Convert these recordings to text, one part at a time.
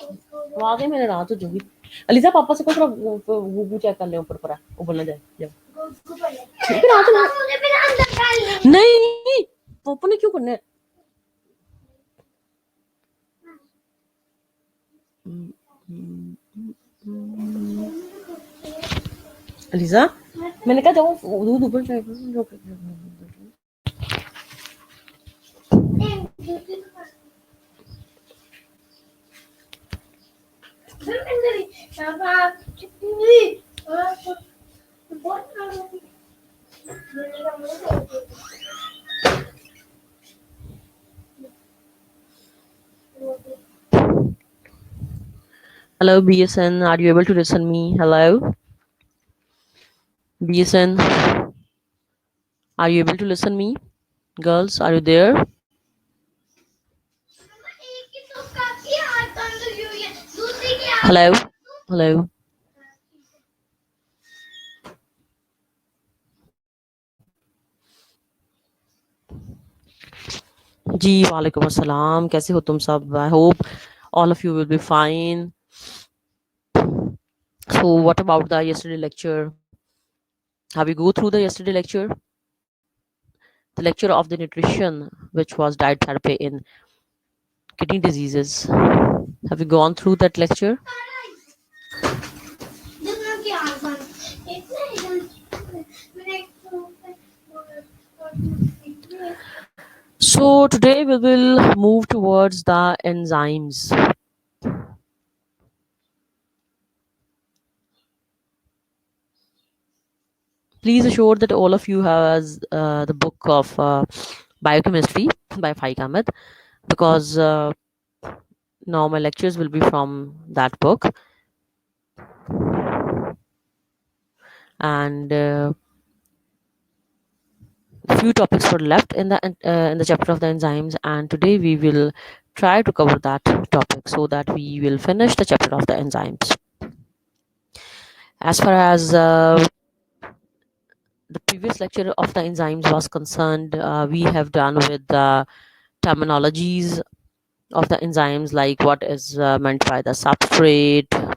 आवाज है मेरे रात हो जाएगी। अलीजा पापा से कुछ गूगल चेक कर ले ऊपर पर वो बोलना जाए जब फिर आ जाओ। नहीं पापा ने क्यों करना है? अलीजा मैंने कहा जाओ दूध ऊपर check Hello BSN, are you able to listen me? Hello BSN, are you able to listen me? Girls, are you there? Hello, hello. जी वालेकुम अस्सलाम, कैसे हो तुम सब? I hope all of you will be fine. So what about the yesterday lecture? Have you go through the yesterday lecture? The lecture of the nutrition, which was diet therapy in kidney diseases. Have you gone through that lecture? So today we will move towards the enzymes. Please assure that all of you has the book of biochemistry by Faik Ahmed, because now my lectures will be from that book. And few topics were left in the chapter of the enzymes, and today we will try to cover that topic so that we will finish the chapter of the enzymes. As far as the previous lecture of the enzymes was concerned, we have done with the terminologies of the enzymes, like what is meant by the substrate,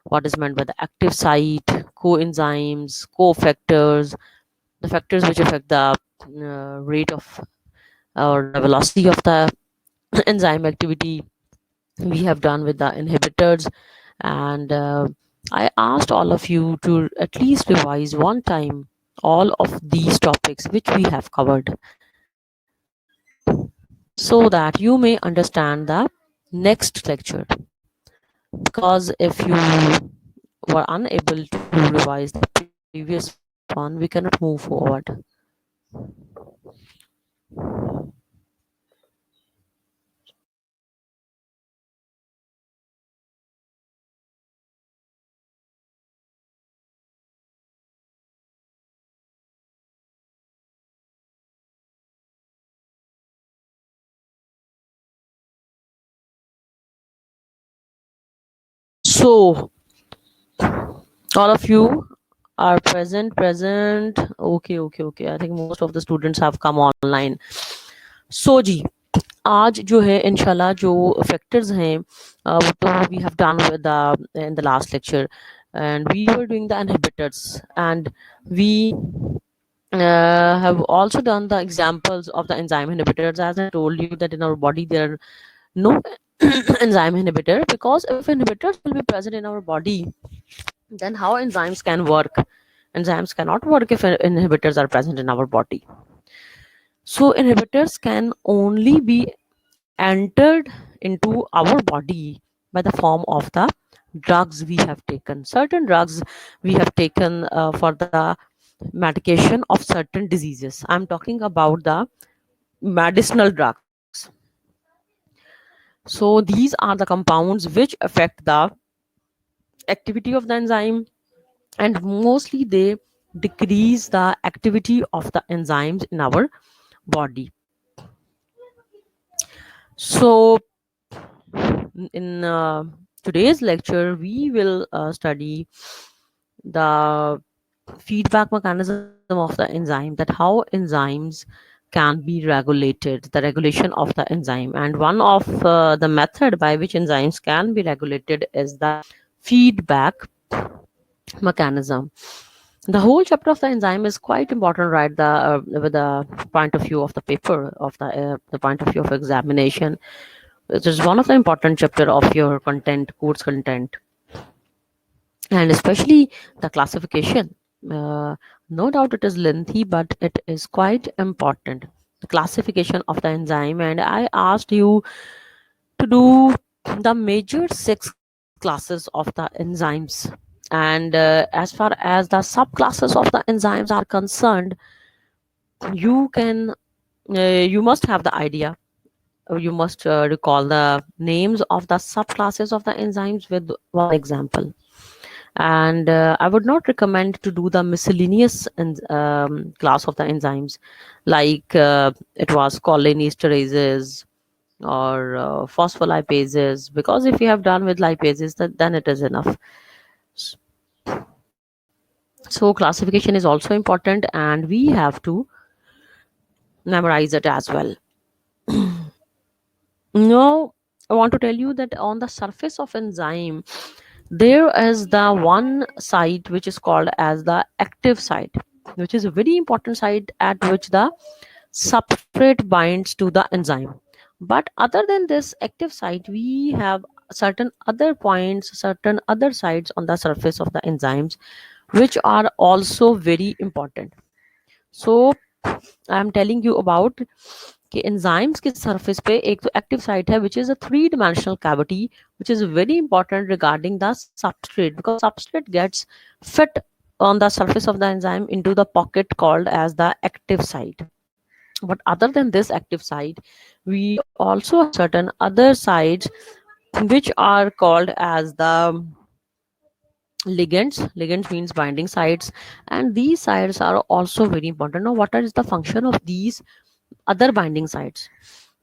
what is meant by the active site, coenzymes, cofactors, the factors which affect the rate of or the velocity of the enzyme activity. We have done with the inhibitors, and I asked all of you to at least revise one time all of these topics which we have covered, so that you may understand the next lecture. Because if you were unable to revise the previous one, we cannot move forward. So all of you are present. Okay, I think most of the students have come online. So जी आज जो है इंशाल्लाह जो factors हैं वो तो we have done with the in the last lecture, and we were doing the inhibitors, and we have also done the examples of the enzyme inhibitors. As I told you that in our body there are no enzyme inhibitor, because if inhibitors will be present in our body, then how enzymes can work? Enzymes cannot work if inhibitors are present in our body. So inhibitors can only be entered into our body by the form of the drugs we have taken. Certain drugs we have taken for the medication of certain diseases. I'm talking about the medicinal drugs. So these are the compounds which affect the activity of the enzyme, and mostly they decrease the activity of the enzymes in our body. So in today's lecture we will study the feedback mechanism of the enzyme, that how enzymes can be regulated, the regulation of the enzyme. And one of the method by which enzymes can be regulated is the feedback mechanism. The whole chapter of the enzyme is quite important, right? The with the point of view of the paper, of the point of view of examination. It is one of the important chapter of your content, course content, and especially the classification. Uh, no doubt it is lengthy, but it is quite important. The classification of the enzyme, and I asked you to do the major six classes of the enzymes. And as far as the subclasses of the enzymes are concerned, you can you must have the idea, or you must recall the names of the subclasses of the enzymes with one example. And I would not recommend to do the miscellaneous class of the enzymes, like it was cholinesterases or phospholipases, because if you have done with lipases, then it is enough. So classification is also important, and we have to memorize it as well. Now, I want to tell you that on the surface of enzyme, there is the one site which is called as the active site, which is a very important site at which the substrate binds to the enzyme. But other than this active site, we have certain other points, certain other sites on the surface of the enzymes, which are also very important. So I am telling you about कि enzymes के surface पे एक तो active site है which is a three dimensional cavity which is very important regarding the substrate because substrate gets fit on the surface of the enzyme into the pocket called as the active site. But other than this active site, we also have certain other sites which are called as the ligands means binding sites, and these sites are also very important. Now what is the function of these other binding sites?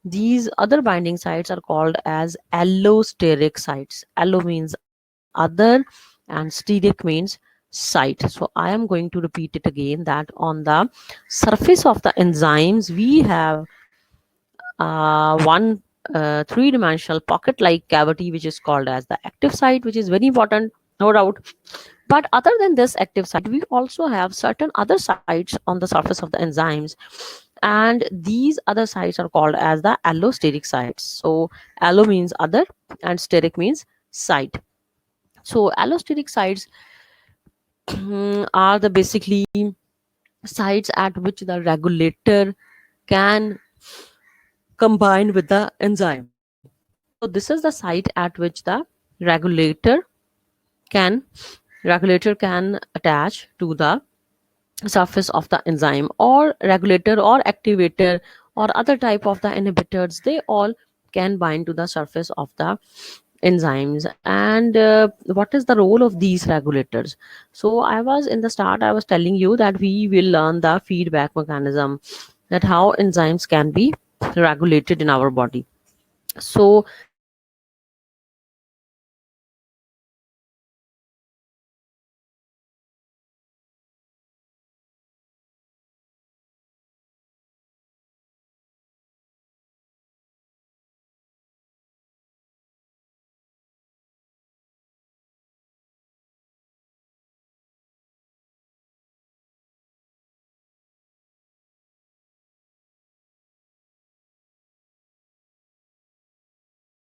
These other binding sites are called as allosteric sites. Allo means other and steric means site. So I am going to repeat it again, that on the surface of the enzymes we have one three-dimensional pocket-like cavity which is called as the active site, which is very important, no doubt. But other than this active site, we also have certain other sites on the surface of the enzymes, and these other sites are called as the allosteric sites. So allo means other and steric means site. So allosteric sites are the basically sites at which the regulator can combine with the enzyme. So this is the site at which the regulator can attach to the surface of the enzyme, or regulator or activator or other type of the inhibitors, they all can bind to the surface of the enzymes. And what is the role of these regulators? So I was in the start, I was telling you that we will learn the feedback mechanism, that how enzymes can be regulated in our body. So enzymes are regulated in our body by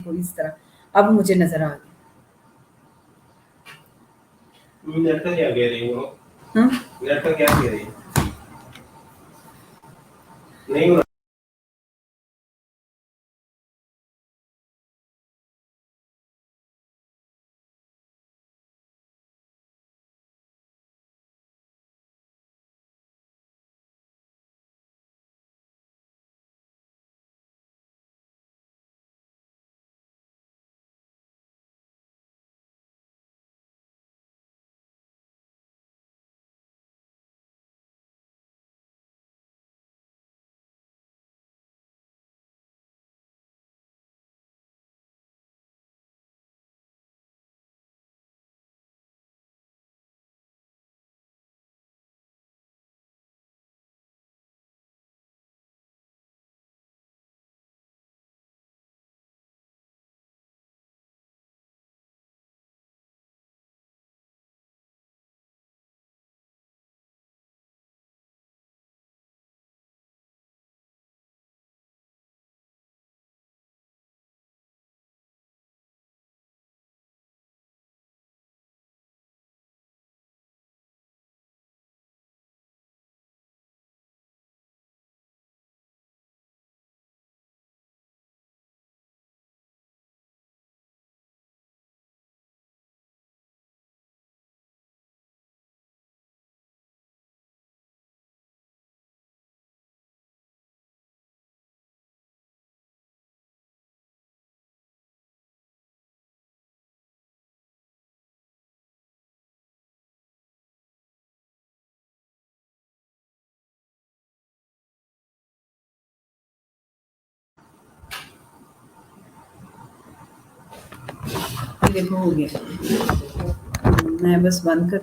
को इस तरह अब मुझे नजर आ गया। Net का क्या कह रही हो? नेट का क्या कह रही है? नहीं हो रहा। देखो हो गया, मैं बस बंद कर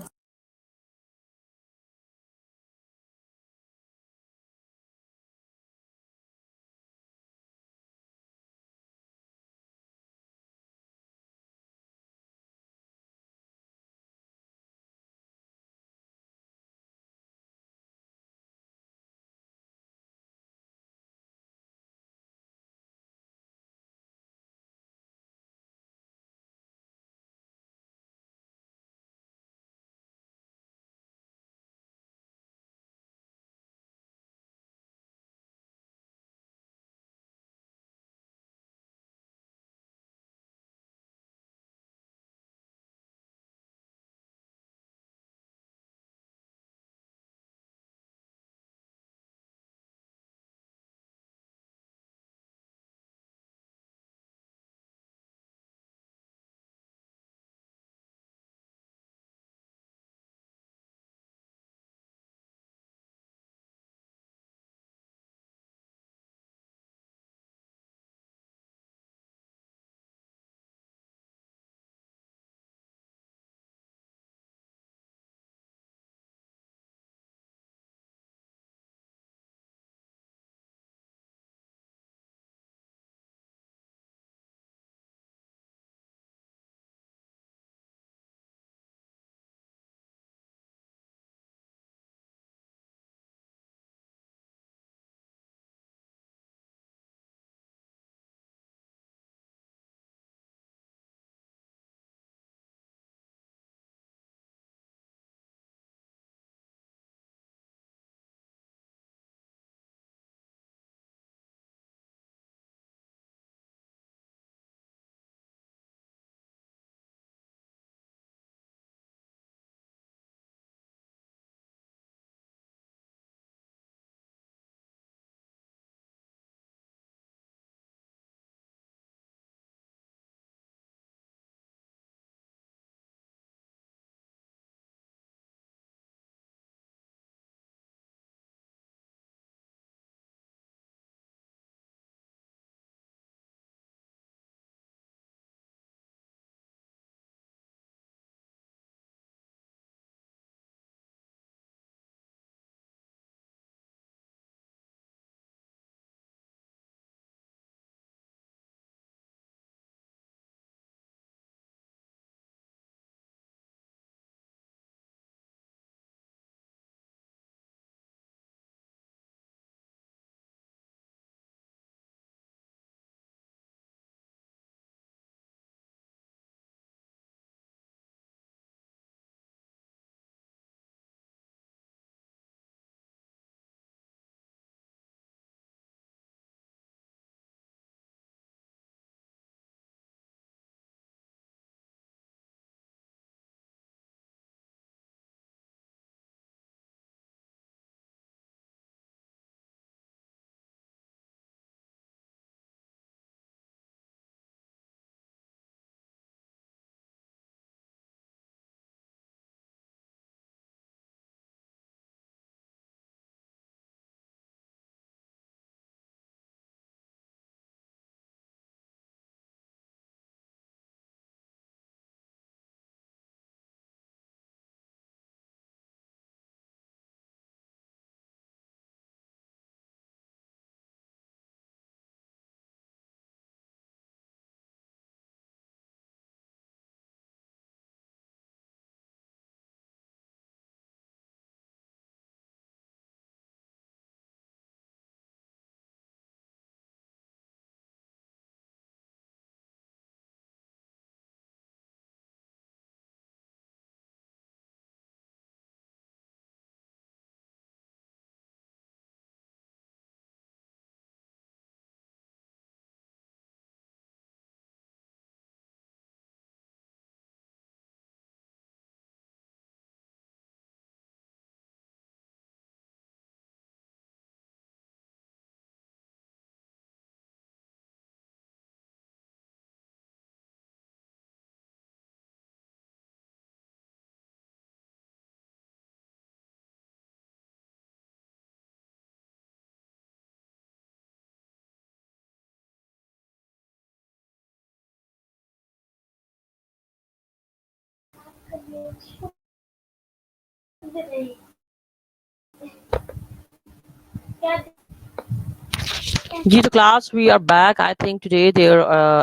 Due to class, we are back. I think today there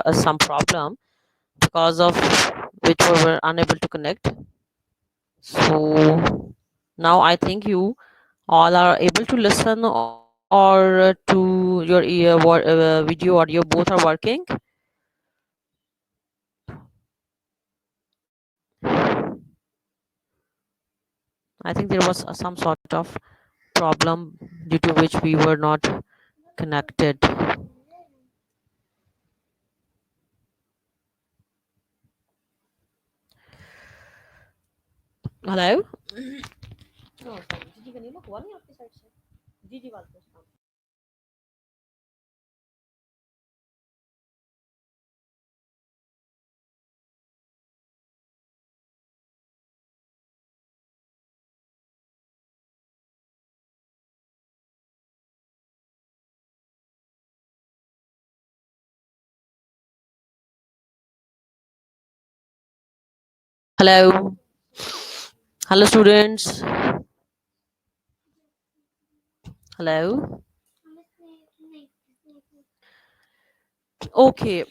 is some problem because of which we were unable to connect. So now I think you all are able to listen or to your ear video audio both are working. I think there was some sort of problem due to which we were not connected. Hello? Oh, sorry. जी का नहीं ना हुआ नहीं आपकी side से जी बात कर Hello. Hello, students. Hello. Okay.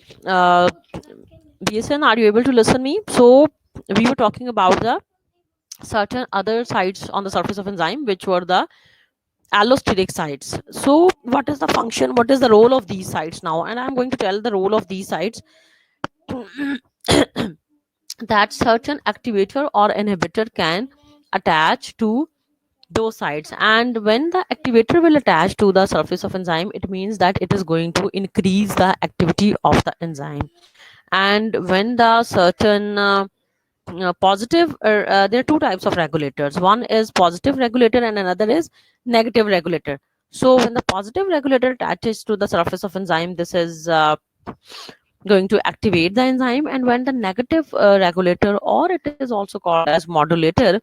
BSN, are you able to listen me? So we were talking about the certain other sites on the surface of enzyme, which were the allosteric sites. So what is the function? What is the role of these sites now? And I'm going to tell the role of these sites that certain activator or inhibitor can attach to those sites, and when the activator will attach to the surface of enzyme, it means that it is going to increase the activity of the enzyme. And when the certain positive there are two types of regulators. One is positive regulator and another is negative regulator. So when the positive regulator attaches to the surface of enzyme, this is going to activate the enzyme, and when the negative regulator, or it is also called as modulator,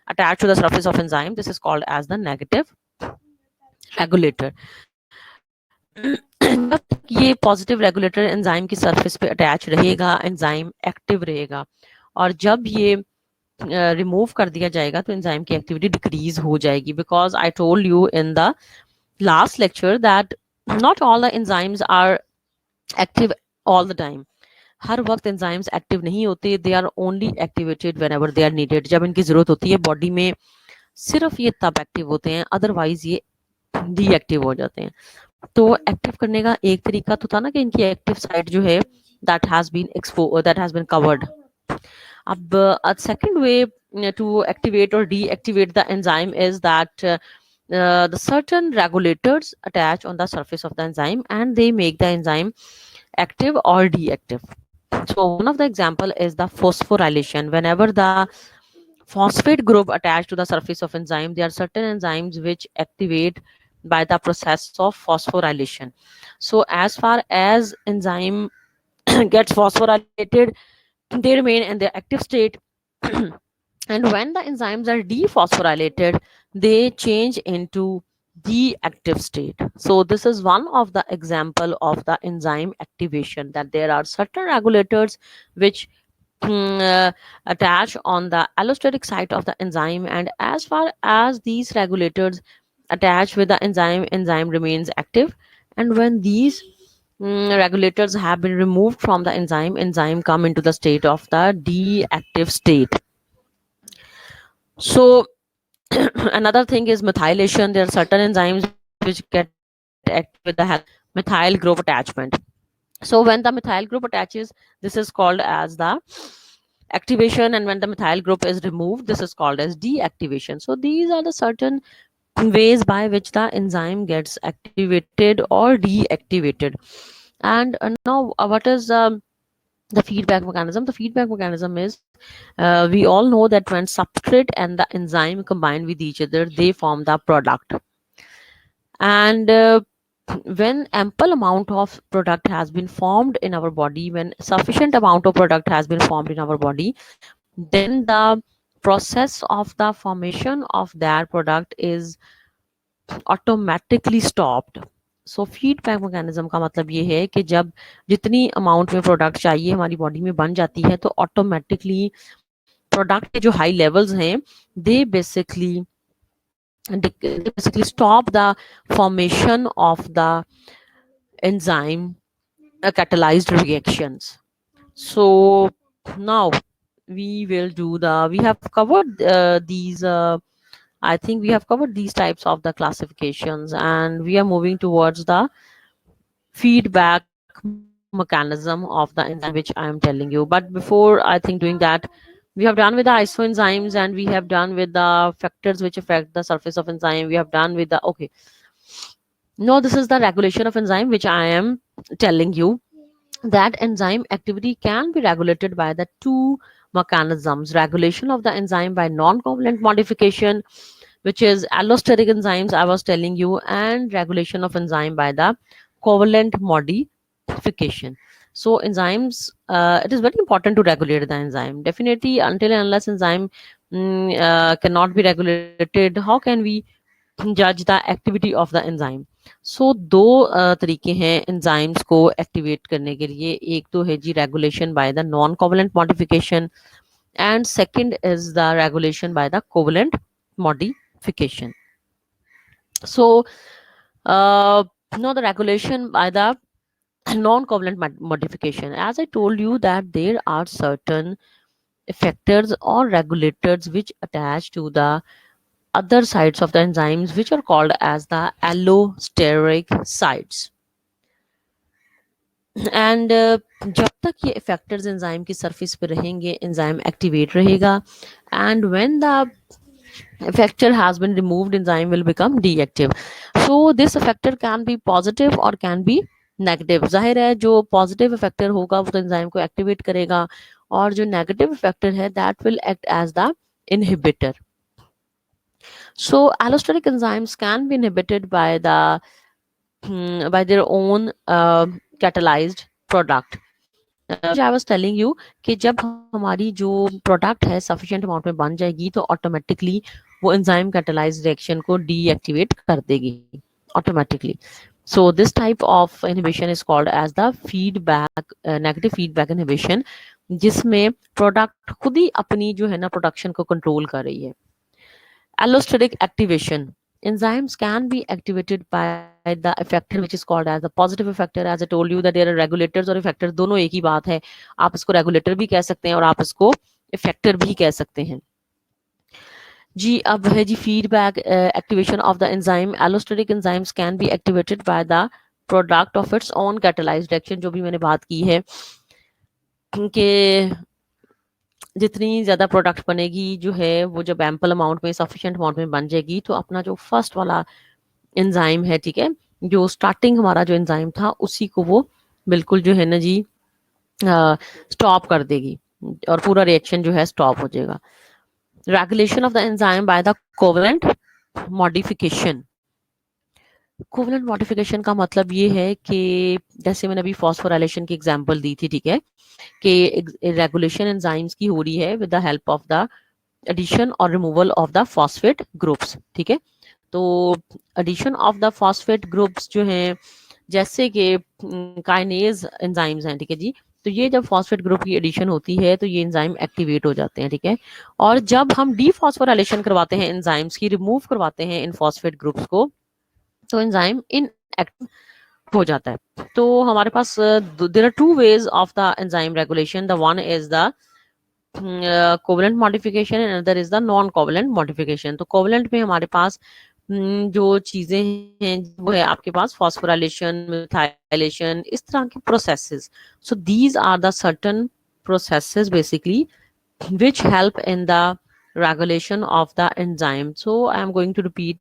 attached to the surface of enzyme, this is called as the negative regulator. जब तक ये positive regulator enzyme की surface पे attach रहेगा, enzyme active रहेगा, और जब ये रिमूव कर दिया जाएगा तो एंजाइम की एक्टिविटी डिक्रीज हो जाएगी. Because I told you in the last lecture that not all the enzymes are active all the time. हर वक्त एंजाइम्स एक्टिव नहीं होते. They are only activated whenever they are needed. जब इनकी जरूरत होती है बॉडी में सिर्फ ये तब एक्टिव होते हैं, अदरवाइज ये डीएक्टिव हो जाते हैं. तो एक्टिव करने का एक तरीका तो था ना कि इनकी एक्टिव साइट जो है दैट हैज बीन कवर्ड. अब a second way to activate or deactivate the enzyme is that the certain regulators attach on the surface of the enzyme and they make the enzyme active or deactive. So one of the example is the phosphorylation. Whenever the phosphate group attached to the surface of enzyme, there are certain enzymes which activate by the process of phosphorylation. So as far as enzyme gets phosphorylated, they remain in their active state. And when the enzymes are dephosphorylated, they change into the active state. So this is one of the example of the enzyme activation, that there are certain regulators which attach on the allosteric site of the enzyme, and as far as these regulators attach with the enzyme remains active. And when these regulators have been removed from the enzyme come into the state of the deactive state. So another thing is methylation. There are certain enzymes which get active with the help methyl group attachment. So when the methyl group attaches, this is called as the activation, and when the methyl group is removed, this is called as deactivation. So these are the certain ways by which the enzyme gets activated or deactivated. And now what is the feedback mechanism? The feedback mechanism is we all know that when substrate and the enzyme combine with each other, they form the product. And when ample amount of product has been formed in our body, when sufficient amount of product has been formed in our body, then the process of the formation of that product is automatically stopped. So feedback mechanism का मतलब ये है कि जब जितनी amount में product चाहिए हमारी बॉडी में बन जाती है, तो ऑटोमेटिकली प्रोडक्ट के जो हाई लेवल्स हैं, they basically stop the formation of the enzyme catalyzed reactions. So now we have covered these I think we have covered these types of the classifications, and we are moving towards the feedback mechanism of the enzyme, which I am telling you. But before I think doing that, we have done with the isoenzymes, and we have done with the factors which affect the surface of enzyme. We have done with the okay. No, this is the regulation of enzyme, which I am telling you that enzyme activity can be regulated by the two mechanisms: regulation of the enzyme by non-covalent modification, which is allosteric enzymes I was telling you, and regulation of enzyme by the covalent modification. So enzymes, it is very important to regulate the enzyme. Definitely, until and unless enzyme cannot be regulated, how can we judge the activity of the enzyme? So दो तरीके हैं enzymes को activate करने के लिए. एक तो है जी regulation by the non-covalent modification, and second is the regulation by the covalent modification. So now the regulation by the non-covalent modification, as I told you that there are certain effectors or regulators which attach to the other sides of the enzymes, which are called as the allosteric sites. And जब तक ये effectors enzyme की surface पे रहेंगे, enzyme activate रहेगा, and when the effector has been removed, enzyme will become deactive. So this effector can be positive or can be negative. जाहिर है जो positive effector होगा वो तो enzyme को activate करेगा, और जो negative effector है that will act as the inhibitor. So allosteric enzymes can be inhibited by by their own catalyzed product. I was telling you कि जब हमारी जो product है sufficient amount में बन जाएगी तो automatically वो enzyme catalyzed reaction को deactivate कर देगी automatically. So this type of inhibition is called as the negative feedback inhibition, जिसमें product खुद ही अपनी जो है ना production को control कर रही है. Allosteric activation. Enzymes can be activated by the effector which is called as the positive effector. As I told you that there are regulators और effectors दोनों एक ही बात है. आप इसको regulator भी कह सकते हैं और आप इसको effector भी कह सकते हैं. जी अब है जी feedback activation of the enzyme. Allosteric enzymes can be activated by the product of its own catalyzed reaction. जो भी मैंने बात की है कि जितनी ज़्यादा प्रोडक्ट बनेगी जो है वो जब एम्पल अमाउंट में सफिशिएंट अमाउंट में बन जाएगी तो अपना जो फर्स्ट वाला एंजाइम है, ठीक है, जो स्टार्टिंग हमारा जो एंजाइम था उसी को वो बिल्कुल जो है ना जी स्टॉप कर देगी और पूरा रिएक्शन जो है स्टॉप हो जाएगा. Regulation of the enzyme by the covalent modification. Covalent modification का मतलब ये है कि जैसे मैंने अभी फॉस्फोराइलेशन की एग्जांपल दी थी, ठीक है, कि रेगुलेशन एंजाइम्स की हो रही है with the help of the addition और removal of the phosphate groups. ठीक है, तो addition of the phosphate groups जो हैं जैसे कि काइनेज एंजाइम्स हैं, ठीक है जी, तो ये जब फॉस्फेट ग्रुप की एडिशन होती है तो ये एंजाइम एक्टिवेट हो जाते हैं. ठीक है, और जब हम डीफॉस्फोराइलेशन करवाते हैं एंजाइम्स की, रिमूव करवाते हैं इन फॉस्फेट ग्रुप्स को, तो एंजाइम इनएक्टिव हो जाता है. तो हमारे पास there are two ways of the enzyme regulation. The one is the covalent modification and other is the non covalent modification. तो कोवेलेंट में हमारे पास जो चीजें हैं वो है आपके पास फॉस्फोराइलेशन, मिथाइलेशन, इस तरह के processes. So these are the certain processes basically which help in the regulation of the enzyme. So I am going to repeat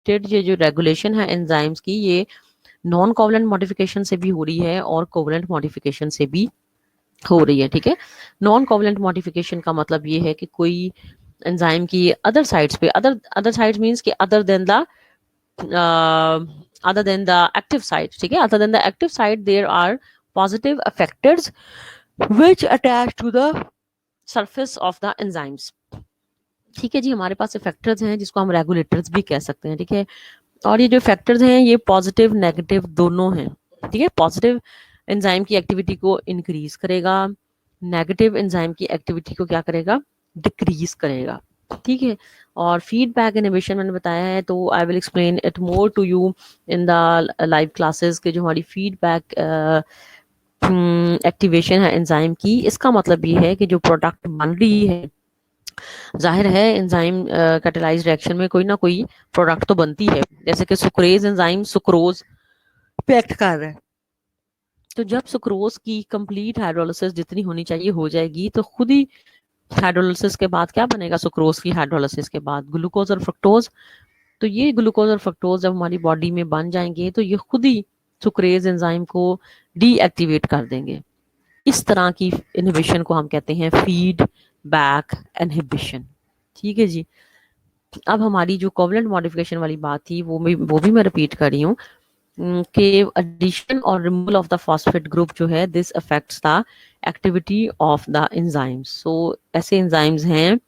it. ये जो रेगुलेशन है एंजाइम्स की ये नॉन कोवेलेंट मॉडिफिकेशन से भी हो रही है और कोवेलेंट मॉडिफिकेशन से भी हो रही है. ठीक है, नॉन कोवेलेंट मॉडिफिकेशन का मतलब ये है कि कोई एंजाइम की अदर साइड्स पे, अदर साइड्स मींस कि other than the active side. ठीक है, other than the active side there are positive effectors which attach to the surface of the enzymes. ठीक है जी, हमारे पास इफेक्टर्स हैं जिसको हम रेगुलेटर्स भी कह सकते हैं. ठीक है, और ये जो फैक्टर्स हैं ये पॉजिटिव नेगेटिव दोनों हैं. ठीक है, पॉजिटिव एंजाइम की एक्टिविटी को इंक्रीज करेगा, नेगेटिव एंजाइम की एक्टिविटी को क्या करेगा, डिक्रीज करेगा, ठीक है। और फीडबैक इनहिबिशन मैंने बताया है, तो I will explain it more to you in the live classes के जो हमारी फीडबैक एक्टिवेशन है एंजाइम की। इसका मतलब ये है कि जो प्रोडक्ट बन रही है, जाहिर है एंजाइम कैटेलाइज रिएक्शन में कोई ना कोई प्रोडक्ट तो बनती है, जैसे कि सुक्रेज एंजाइम सुक्रोज पे एक्ट कर रहा है। तो जब सुक्रोज की कंप्लीट हाइड्रोलिसिस जितनी होनी चाहिए हो जाएगी, तो खुद ही हाइड्रोलिसिस के बाद क्या बनेगा, सुक्रोज की हाइड्रोलिसिस के बाद ग्लूकोज और फ्रक्टोज। तो ये ग्लूकोज और फ्रक्टोज जब हमारी बॉडी में बन जाएंगे, तो ये खुद ही सुक्रेज एंजाइम को डीएक्टिवेट कर देंगे। इस तरह की इनहिबिशन को हम कहते हैं फीड बैक इनहिबिशन, ठीक है जी। अब हमारी जो कोवलेंट मॉडिफिकेशन वाली बात थी, वो भी मैं रिपीट कर रही हूँ कि एडिशन और removal of the phosphate group जो है, this affects the activity of the enzymes. So ऐसे एंजाइम्स हैं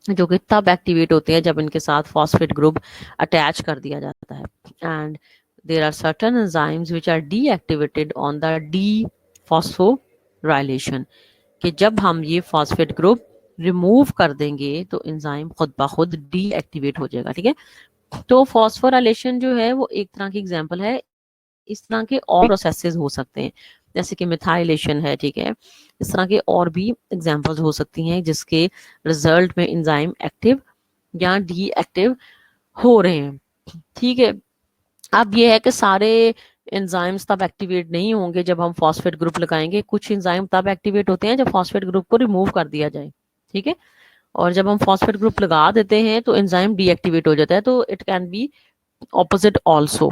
जो कि तब एक्टिवेट होते हैं जब इनके साथ फॉस्फेट ग्रुप अटैच कर दिया जाता है। And there are certain enzymes which are deactivated on the dephosphorylation, कि जब हम ये फॉस्फेट ग्रुप रिमूव कर देंगे तो एंजाइम खुद ब खुद डीएक्टिवेट हो जाएगा, ठीक है। तो फॉस्फोराइलेशन जो है वो एक तरह की एग्जांपल है, इस तरह के और प्रोसेसेस हो सकते हैं, जैसे कि मिथाइलेशन है, ठीक है। इस तरह के और भी एग्जांपल्स हो सकती हैं जिसके रिजल्ट में एंजाइम एक्टिव या डीएक्टिव हो रहे हैं, ठीक है। अब ये है कि सारे एंजाइम्स तब एक्टिवेट नहीं होंगे जब हम फॉस्फेट ग्रुप लगाएंगे, कुछ एंजाइम तब एक्टिवेट होते हैं जब फॉस्फेट ग्रुप को रिमूव कर दिया जाए, ठीक है। और जब हम फॉस्फेट ग्रुप लगा देते हैं तो एंजाइम डीएक्टिवेट हो जाता है, तो it can be opposite also,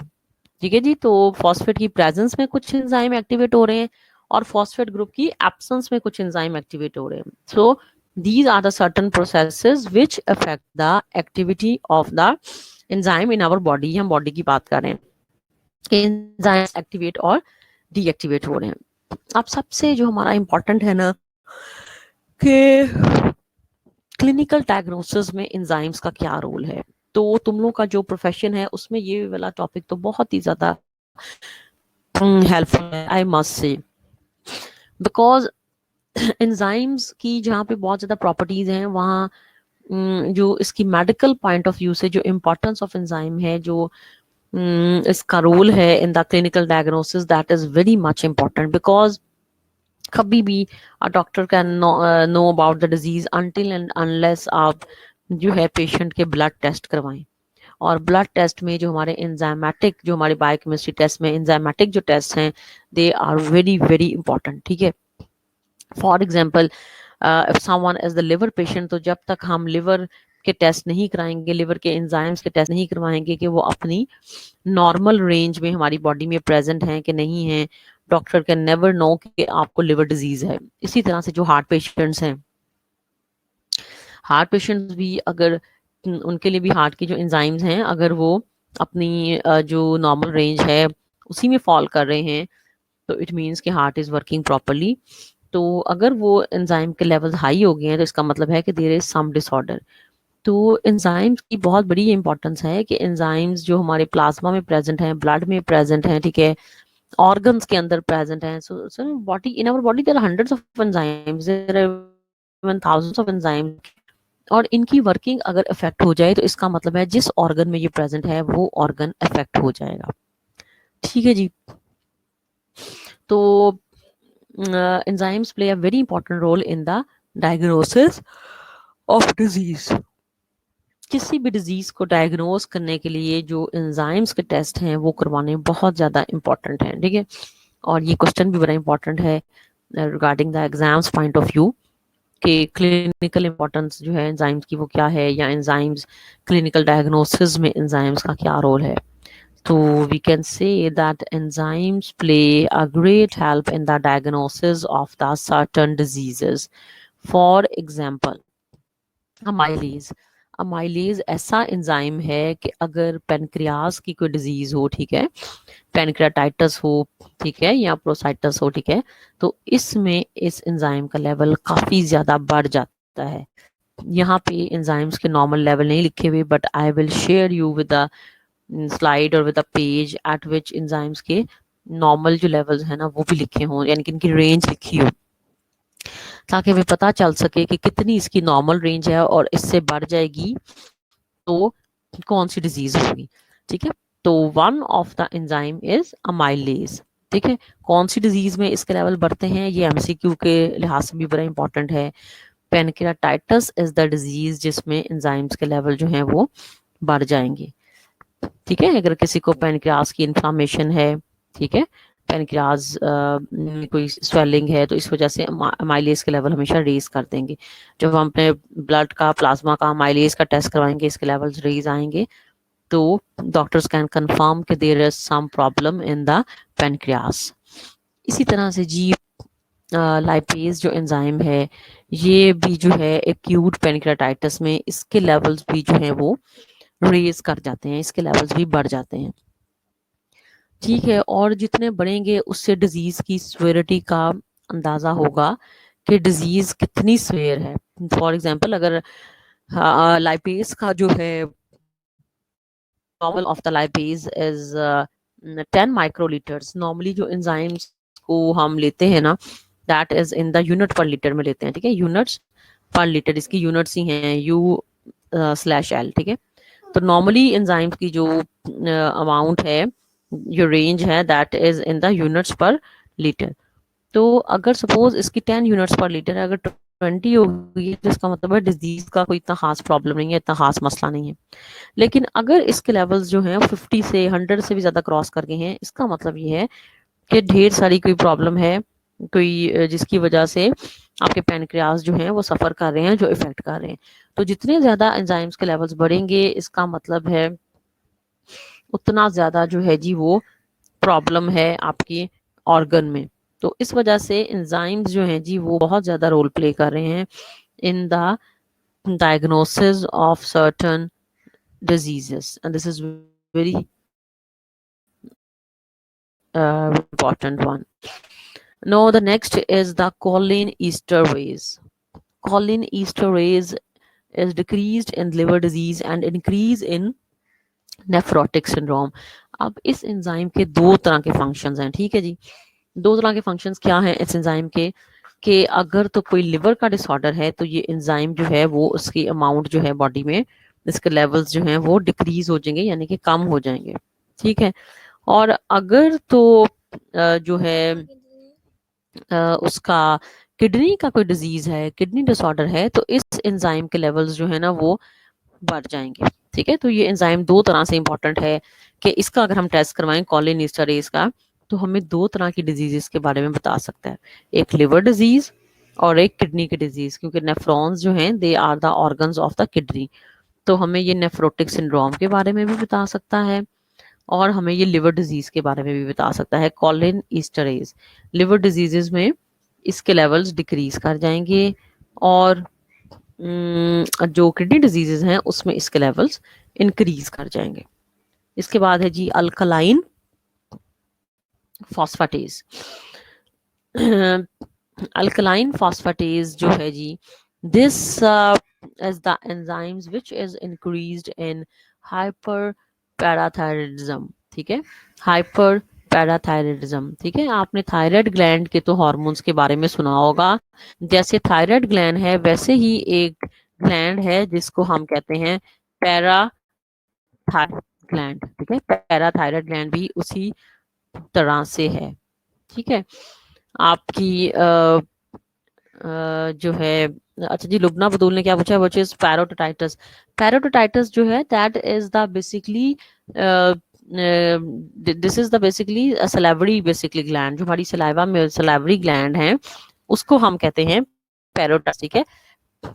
ठीक है जी। तो फॉस्फेट की प्रेजेंस में कुछ एंजाइम एक्टिवेट हो रहे हैं और फॉस्फेट ग्रुप की एब्सेंस में कुछ एंजाइम एक्टिवेट हो रहे हैं। सो these are the certain processes which affect the activity of the enzyme in our body। हम बॉडी की बात कर रहे हैं कि एंजाइम्स एक्टिवेट और डीएक्टिवेट हो रहे हैं। अब सबसे जो हमारा इंपॉर्टेंट है ना कि क्लिनिकल डायग्नोसिस में एंजाइम्स का क्या रोल है। तो तुम लोग का जो प्रोफेशन है उसमें ये वाला टॉपिक तो बहुत ही ज्यादा हेल्पफुल है, I must say, because enzymes की जहाँ पे बहुत ज्यादा प्रॉपर्टीज हैं, वहाँ जो इसकी मेडिकल पॉइंट ऑफ व्यू से जो इम्पोर्टेंस ऑफ एंजाइम है, जो इसका रोल है in the clinical diagnosis, that is very much important. Because कभी भी a doctor can know about the disease until and unless आप जो है पेशेंट के ब्लड टेस्ट करवाएं। और ब्लड टेस्ट में जो हमारे एंजाइमेटिक, जो हमारे बायोकेमिस्ट्री टेस्ट में एंजाइमेटिक जो टेस्ट हैं, they are very very important, ठीक है। For example if someone is the liver patient, तो जब तक हम लिवर के टेस्ट नहीं कराएंगे, लिवर के एंजाइम्स के टेस्ट नहीं करवाएंगे कि वो अपनी नॉर्मल रेंज में हमारी बॉडी में प्रेजेंट हैं कि नहीं है, डॉक्टर कैन नेवर नो कि आपको लिवर डिजीज है। इसी तरह से जो हार्ट पेशेंट्स हैं, हार्ट पेशेंट्स भी अगर उनके लिए भी हार्ट की जो एंजाइम्स हैं, अगर वो अपनी जो नॉर्मल रेंज है उसी में फॉल कर रहे हैं, तो इट मीन्स कि हार्ट इज वर्किंग प्रॉपरली। तो अगर वो एंजाइम के लेवल हाई हो गए हैं, तो इसका मतलब है कि देयर इज सम डिसऑर्डर। तो एंजाइम्स की बहुत बड़ी इंपॉर्टेंस है कि एंजाइम्स जो हमारे प्लाज्मा में प्रेजेंट हैं, ब्लड में प्रेजेंट हैं, ठीक है, ऑर्गन्स के अंदर प्रेजेंट हैं। So body, in our body there are hundreds of enzymes, there are even thousands of enzymes. और इनकी वर्किंग अगर इफेक्ट हो जाए, तो इसका मतलब है जिस ऑर्गन में ये प्रेजेंट है वो ऑर्गन इफेक्ट हो जाएगा, ठीक है जी। तो enzymes play a very important role in the diagnosis of disease। किसी भी डिजीज को डायग्नोज करने के लिए जो एंजाइम्स के टेस्ट हैं वो करवाने बहुत ज़्यादा इंपॉर्टेंट हैं, ठीक है। और ये क्वेश्चन भी बड़ा इंपॉर्टेंट है regarding the exams point of view कि क्लिनिकल इंपॉर्टेंस जो है एंजाइम्स की वो क्या है, या एंजाइम्स क्लिनिकल डायग्नोसिस में एंजाइम्स का क्या रोल है। So we can say that enzymes play a great help in the diagnosis of the certain diseases। For example, amylase। amylase ऐसा एंजाइम है कि अगर पेनक्रियाज की कोई डिजीज हो, ठीक है, पेनक्रियाटाइटिस हो, ठीक है, या प्रोसाइटिस हो, ठीक है, तो इसमें इस एंजाइम का लेवल काफी ज्यादा बढ़ जाता है। यहाँ पे एंजाइम्स के नॉर्मल लेवल नहीं लिखे हुए, but I will share you with the slide और with a page at which enzymes के नॉर्मल जो लेवल्स है ना वो भी लिखे हों, यानी कि इनकी रेंज लिखी हो। ताकि हमें पता चल सके कि कितनी इसकी नॉर्मल रेंज है और इससे बढ़ जाएगी तो कौन सी डिजीज होगी। ठीक है, तो one of the enzyme is amylase. ठीक है, कौन सी डिजीज में इसके लेवल बढ़ते हैं, ये एमसीक्यू के लिहाज से भी बड़ा इंपॉर्टेंट है। पेनक्रियाटाइटिस इज द डिजीज जिसमें एंजाइम्स के लेवल जो हैं वो बढ़ जाएंगे। ठीक है, अगर किसी को पेनक्रियाज की इंफ्लामेशन है, ठीक है, पेनक्रियाज में कोई स्वेलिंग है, तो इस वजह से अमाइलेज के लेवल हमेशा रेज कर देंगे। जब हम अपने ब्लड का, प्लाज्मा का, अमाइलेज का टेस्ट करवाएंगे, इसके लेवल्स रेज आएंगे, तो डॉक्टर्स कैन कंफर्म कि there is some problem in the pancreas. इसी तरह से जी लाइपेज जो एंजाइम है, ये भी जो है एक्यूट पेनक्रियाटाइटिस में इसके लेवल्स भी जो है वो रेज कर जाते हैं, इसके लेवल्स भी बढ़ जाते हैं। ठीक है, और जितने बढ़ेंगे उससे डिजीज की सिवियरिटी का अंदाजा होगा कि डिजीज कितनी सिवियर है। फॉर एग्जांपल, अगर लाइपेज का जो है normal of the lipase is 10 microlitres, normally जो एंजाइम्स को हम लेते हैं ना, that is in the unit per litre में लेते हैं। ठीक है, यूनिट्स पर लीटर, इसकी यूनिट्स ही हैं U/L। ठीक है, तो नॉर्मली एंजाइम्स की जो अमाउंट है, जो रेंज है, that is in the units पर लीटर। तो अगर सपोज इसकी 10 यूनिट्स पर लीटर है, अगर 20 होगी तो इसका मतलब है डिजीज का कोई इतना खास प्रॉब्लम नहीं है, इतना खास मसला नहीं है। लेकिन अगर इसके लेवल्स जो हैं 50 से 100 से भी ज्यादा क्रॉस कर गए हैं, इसका मतलब ये है कि ढेर सारी कोई प्रॉब्लम है, कोई जिसकी वजह से आपके पैनक्रियास जो हैं वो सफर कर रहे हैं, जो इफेक्ट कर रहे हैं। तो जितने ज्यादा एंजाइम्स के लेवल्स बढ़ेंगे, इसका मतलब है उतना ज्यादा जो है जी वो प्रॉब्लम है आपकी ऑर्गन में। तो इस वजह से एंजाइम्स जो हैं जी वो बहुत ज्यादा रोल प्ले कर रहे हैं in the diagnosis of certain diseases, and this is very important one. Now the next is the cholinesterase. Cholinesterase is decreased in liver disease and increase in nephrotic syndrome. अब इस enzyme के दो तरह के functions हैं। ठीक है जी, दो तरह के फंक्शंस क्या हैं इस एंजाइम के, कि अगर तो कोई लिवर का डिसऑर्डर है तो ये एंजाइम जो है वो उसकी अमाउंट जो है बॉडी में, इसके लेवल्स जो हैं वो डिक्रीज हो जाएंगे, यानी कि कम हो जाएंगे। ठीक है, और अगर तो जो है उसका किडनी का कोई डिजीज है, किडनी डिसऑर्डर है, तो इस एंजाइम के लेवल्स जो है ना वो बढ़ जाएंगे। ठीक है, तो ये एंजाइम दो तरह से इंपॉर्टेंट है कि इसका अगर हम टेस्ट करवाएं कोलिनेस्टरेज का, तो हमें दो तरह की डिजीजेस के बारे में बता सकता है, एक लिवर डिजीज और एक किडनी की डिजीज, क्योंकि नेफ्रॉन्स जो हैं they are the organs of the kidney. तो हमें ये नेफ्रोटिक सिंड्रोम के बारे में भी बता सकता है और हमें ये लिवर डिजीज के बारे में भी बता सकता है। कोलिनेस्टरेज लिवर डिजीजेस में इसके लेवल्स डिक्रीज कर जाएंगे, और जो किडनी डिजीजेस हैं उसमें इसके लेवल्स इंक्रीज कर जाएंगे। इसके बाद है जी अल्कलाइन फॉस्फेटेज। अल्कलाइन फॉस्फेटेज जो है जी, this is the enzymes which is increased in hyper parathyroidism. ठीक है, हाइपर पैराथायरॉयडिज्म। ठीक है, आपने थायराइड ग्लैंड के तो हार्मोन्स के बारे में सुना होगा। जैसे थायराइड ग्लैंड है, वैसे ही एक ग्लैंड है जिसको हम कहते हैं पैराथायरॉयड ग्लैंड। ठीक है, पैराथायरॉयड ग्लैंड भी उसी तरह से है। ठीक है, आपकी जो है, अच्छा जी, लुबना बदूल ने क्या पूछा, व्हिच इज पैरोटिटाइटिस। पैरोटिटाइटिस जो है that is the basically this is the basically salivary basically gland, जो हमारी सलाइवा में सलाइवरी ग्लैंड है उसको हम कहते हैं पैरोटिस। ठीक है,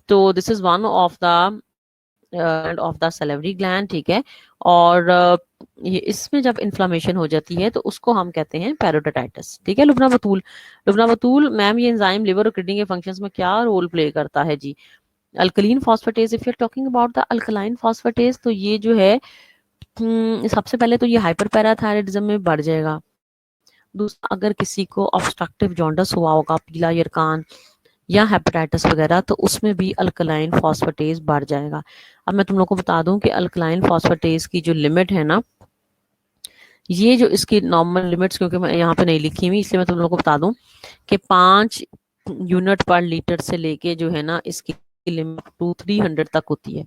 तो this is one of the salivary gland. ठीक है, और ये इसमें जब इन्फ्लामेशन हो जाती है तो उसको हम कहते हैं पैरोटिटाइटिस। ठीक है, लुबना बतूल मैम, ये एंजाइम लिवर और किडनी के फंक्शंस में क्या रोल प्ले करता है जी। Alkaline phosphatase, if you are talking about the alkaline phosphatase, तो ये जो है सबसे पहले तो ये हाइपर पैराथायरॉयडिज्म में बढ़ जाएगा। दूसरा, अगर किसी को ऑब्स्ट्रक्टिव जॉन्डिस हुआ होगा, पीला यरकान या हेपेटाइटिस वगैरह, तो उसमें भी अल्कलाइन फॉस्फेटेज बढ़ जाएगा। अब मैं तुम लोग को बता दूं कि अल्कलाइन फॉस्फेटेज की जो लिमिट है ना, ये जो इसकी नॉर्मल लिमिट्स, क्योंकि मैं यहाँ पे नहीं लिखी हुई इसलिए मैं तुम लोग को बता दूं कि 5 यूनिट पर लीटर से लेके जो है ना इसकी लिमिट टू 300 तक होती है।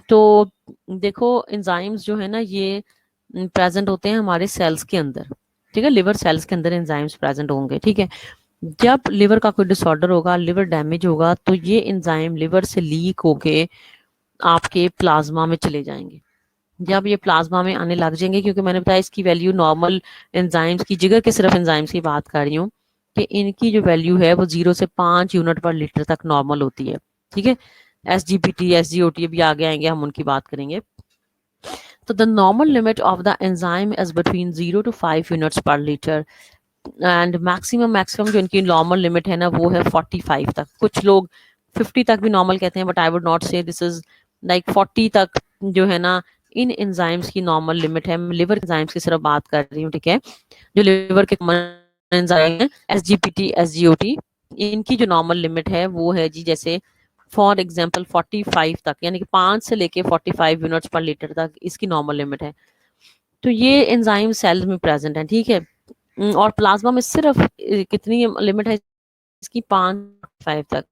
तो देखो एंजाइम्स जो है ना ये प्रेजेंट होते हैं हमारे सेल्स के अंदर, ठीक है, लिवर सेल्स के अंदर एंजाइम्स प्रेजेंट होंगे, ठीक है। जब लिवर का कोई डिसऑर्डर होगा, लिवर डैमेज होगा, तो ये एंजाइम लिवर से लीक होके आपके प्लाज्मा में चले जाएंगे। जब ये प्लाज्मा में आने लग जाएंगे, क्योंकि मैंने बताया इसकी वैल्यू नॉर्मल एंजाइम्स की, जिगर के सिर्फ एंजाइम्स की बात कर रही हूँ, कि इनकी जो वैल्यू है वो 0 से 5 यूनिट पर लीटर तक नॉर्मल होती है, ठीक है। SGPT SGOT अभी आगे आएंगे, हम उनकी बात करेंगे। तो the normal limit of the enzyme is between 0 to 5 units पर लीटर, एंड मैक्सिमम जो इनकी नॉर्मल लिमिट है ना वो है 45 तक। कुछ लोग 50 तक भी नॉर्मल कहते हैं, बट आई वुड नॉट से दिस इज लाइक 40 तक जो है ना इन एंजाइम्स की नॉर्मल लिमिट है। मैं लिवर एंजाइम्स की सिर्फ बात कर रही हूँ, ठीक है, जो लिवर के एंजाइम है SGPT SGOT, इनकी जो नॉर्मल लिमिट है वो है जी, जैसे फॉर एग्जाम्पल 45 तक, यानी कि 5 से लेके 45 यूनिट्स पर लीटर तक इसकी नॉर्मल लिमिट है। तो ये एंजाइम सेल्स में प्रेजेंट है, ठीक है। और प्लाज्मा में सिर्फ कितनी लिमिट है इसकी, 5-5 तक।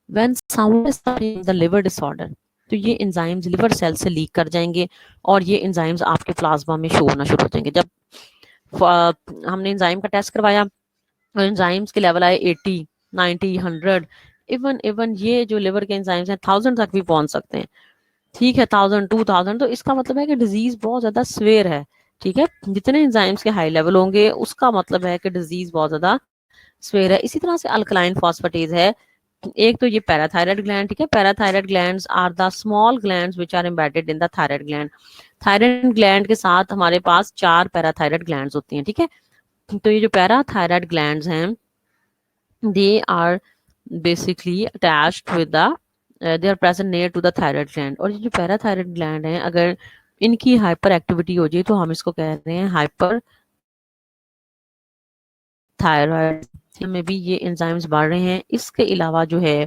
When sound is the liver disorder, तो ये एंजाइम्स लिवर सेल से लीक कर जाएंगे और ये एंजाइम्स आपके प्लाज्मा में शो होना शुरू हो जाएंगे। जब हमने एंजाइम का टेस्ट करवाया और एंजाइम्स के लेवल आए 80 90 100, इवन इवन ये जो लिवर के एंजाइम्स हैं 1000 तक भी पहुंच सकते हैं, ठीक है, 1000 2000, तो इसका मतलब है कि डिजीज बहुत ज्यादा स्वेयर है, ठीक है। जितने एंजाइम्स के हाई लेवल होंगे उसका मतलब है कि डिजीज बहुत ज्यादा स्वेयर है। इसी तरह से अल्कलाइन फॉस्फेटेज है। एक तो ये पैराथायराइड ग्लैंड, ठीक है, parathyroid glands are the small glands which are embedded in the thyroid gland. Thyroid gland के साथ हमारे पास 4 पैराथायराइड ग्लैंड्स होती हैं, ठीक है। तो ये जो पैराथायराइड ग्लैंड्स हैं they are basically attached with the they are present near to the thyroid gland. और ये जो पैराथायराइड ग्लैंड है अगर इनकी हाइपर एक्टिविटी हो जाए तो हम इसको कह रहे हैं हाइपर थायराइड में भी ये एंजाइम्स बढ़ रहे हैं। इसके अलावा जो है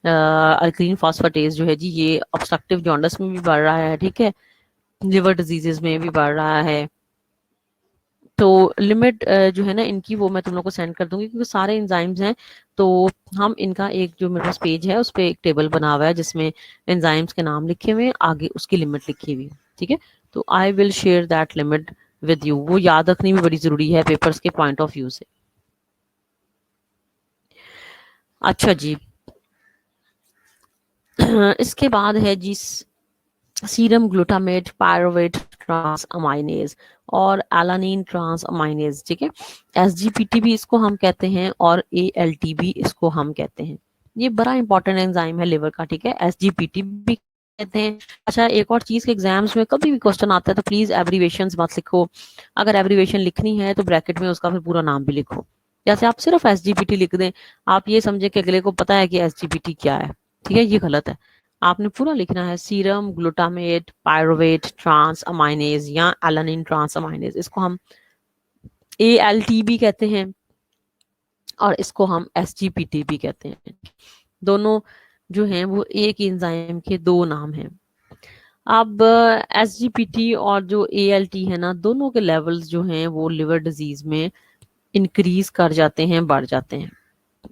अल्कलीन फॉस्फेटेज जो है जी ये ऑब्स्ट्रक्टिव जॉन्डिस में भी बढ़ रहा है, ठीक है, लिवर डिजीजेस में भी बढ़ रहा है। तो लिमिट जो है ना इनकी वो मैं तुम लोग को सेंड कर दूंगी, क्योंकि सारे एंजाइम्स हैं। तो हम इनका एक जो मेरे पास पेज है उस पर एक टेबल बना हुआ है जिसमें एंजाइम्स के नाम लिखे हुए हैं, आगे उसकी लिमिट लिखी हुई है, ठीक है। तो I will share that limit with you, वो याद रखनी भी बड़ी जरूरी है पेपर्स के पॉइंट ऑफ व्यू से। अच्छा जी इसके बाद है जी serum glutamate pyruvate transaminase और एलानिन ट्रांस अमाइनेज, ठीक है। SGPT भी इसको हम कहते हैं और ALT भी इसको हम कहते हैं। ये बड़ा इंपॉर्टेंट एंजाइम है लिवर का, ठीक है, SGPT भी कहते हैं। अच्छा एक और चीज के एग्जाम्स में कभी भी क्वेश्चन आता है तो प्लीज एब्रीवेशंस मत लिखो, अगर एब्रीवेशन लिखनी है तो ब्रैकेट में उसका फिर पूरा नाम भी लिखो। जैसे आप सिर्फ SGPT लिख दें, आप ये समझे कि अगले को पता है कि SGPT क्या है, ठीक है, ये गलत है। आपने पूरा लिखना है serum glutamate pyruvate transaminase या एलानिन ट्रांस अमाइनेज, इसको हम ALT भी कहते हैं और इसको हम SGPT भी कहते हैं। दोनों जो हैं वो एक एंजाइम के दो नाम हैं। अब SGPT और जो ALT है ना दोनों के लेवल्स जो हैं वो लिवर डिजीज में इंक्रीज कर जाते हैं, बढ़ जाते हैं।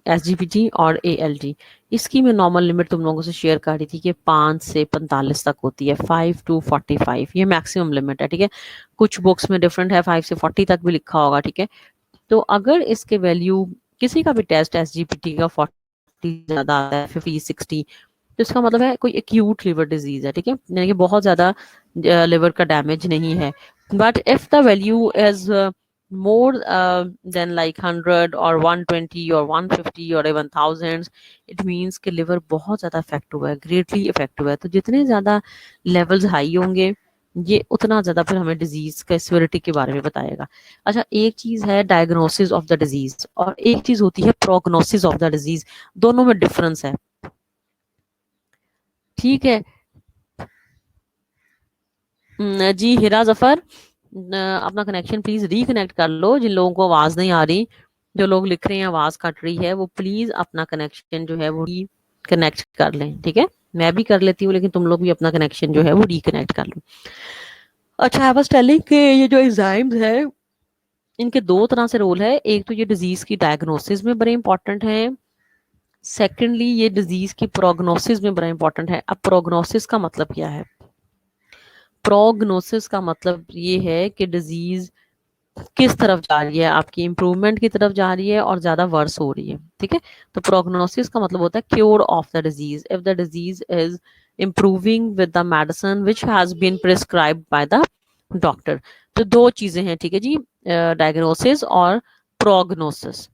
SGPT और ALT, इसकी मैं नॉर्मल लिमिट तुम लोगों से शेयर कर रही थी कि 5 से 45 तक होती है, 5 to 45 ये मैक्सिमम लिमिट है, ठीक है। कुछ बुक्स में डिफरेंट है, 5 से 40 तक भी लिखा होगा, ठीक है। तो अगर इसके वैल्यू किसी का भी टेस्ट SGPT का 40 ज्यादा आता है 50-60, तो इसका मतलब है कोई एक्यूट लिवर डिजीज है, ठीक है, यानी कि बहुत ज्यादा लिवर का डैमेज नहीं है। But if the value is more than like 100 or 120 or 150 or even thousands, it means कि लिवर बहुत ज़्यादा इफेक्ट हुआ है, ग्रेटली इफेक्ट हुआ है। तो जितने ज़्यादा लेवल्स हाई होंगे ये उतना ज़्यादा फिर हमें डिजीज के सिविरिटी के बारे में बताएगा। अच्छा एक चीज़ है डायग्नोसिस ऑफ द डिजीज और एक चीज़ होती है प्रोग्नोसिस ऑफ द डिजीज, दोनों में डिफरेंस है, ठीक है। जी हिरा जफर अपना कनेक्शन प्लीज रिकनेक्ट कर लो, जिन लोगों को आवाज नहीं आ रही, जो लोग लिख रहे हैं आवाज कट रही है, वो प्लीज अपना कनेक्शन जो है वो रिकनेक्ट कर लें, ठीक है। मैं भी कर लेती हूँ लेकिन तुम लोग भी अपना कनेक्शन जो है वो रिकनेक्ट कर लो। अच्छा आई वाज टेलिंग कि ये जो एंजाइम्स है इनके दो तरह से रोल है, एक तो ये डिजीज की डायग्नोसिस में बड़े इंपॉर्टेंट है, सेकेंडली ये डिजीज की प्रोग्नोसिस में बड़ा इंपॉर्टेंट है। अब प्रोग्नोसिस का मतलब क्या है? प्रोग्नोसिस का मतलब ये है कि डिजीज किस तरफ जा रही है, आपकी इंप्रूवमेंट की तरफ जा रही है और ज्यादा वर्स हो रही है, ठीक है। तो प्रोग्नोसिस का मतलब होता है cure of the disease, if the disease is improving with the medicine which has been prescribed by the doctor। तो दो चीजें हैं, ठीक है जी, डायग्नोसिस और प्रोग्नोसिस।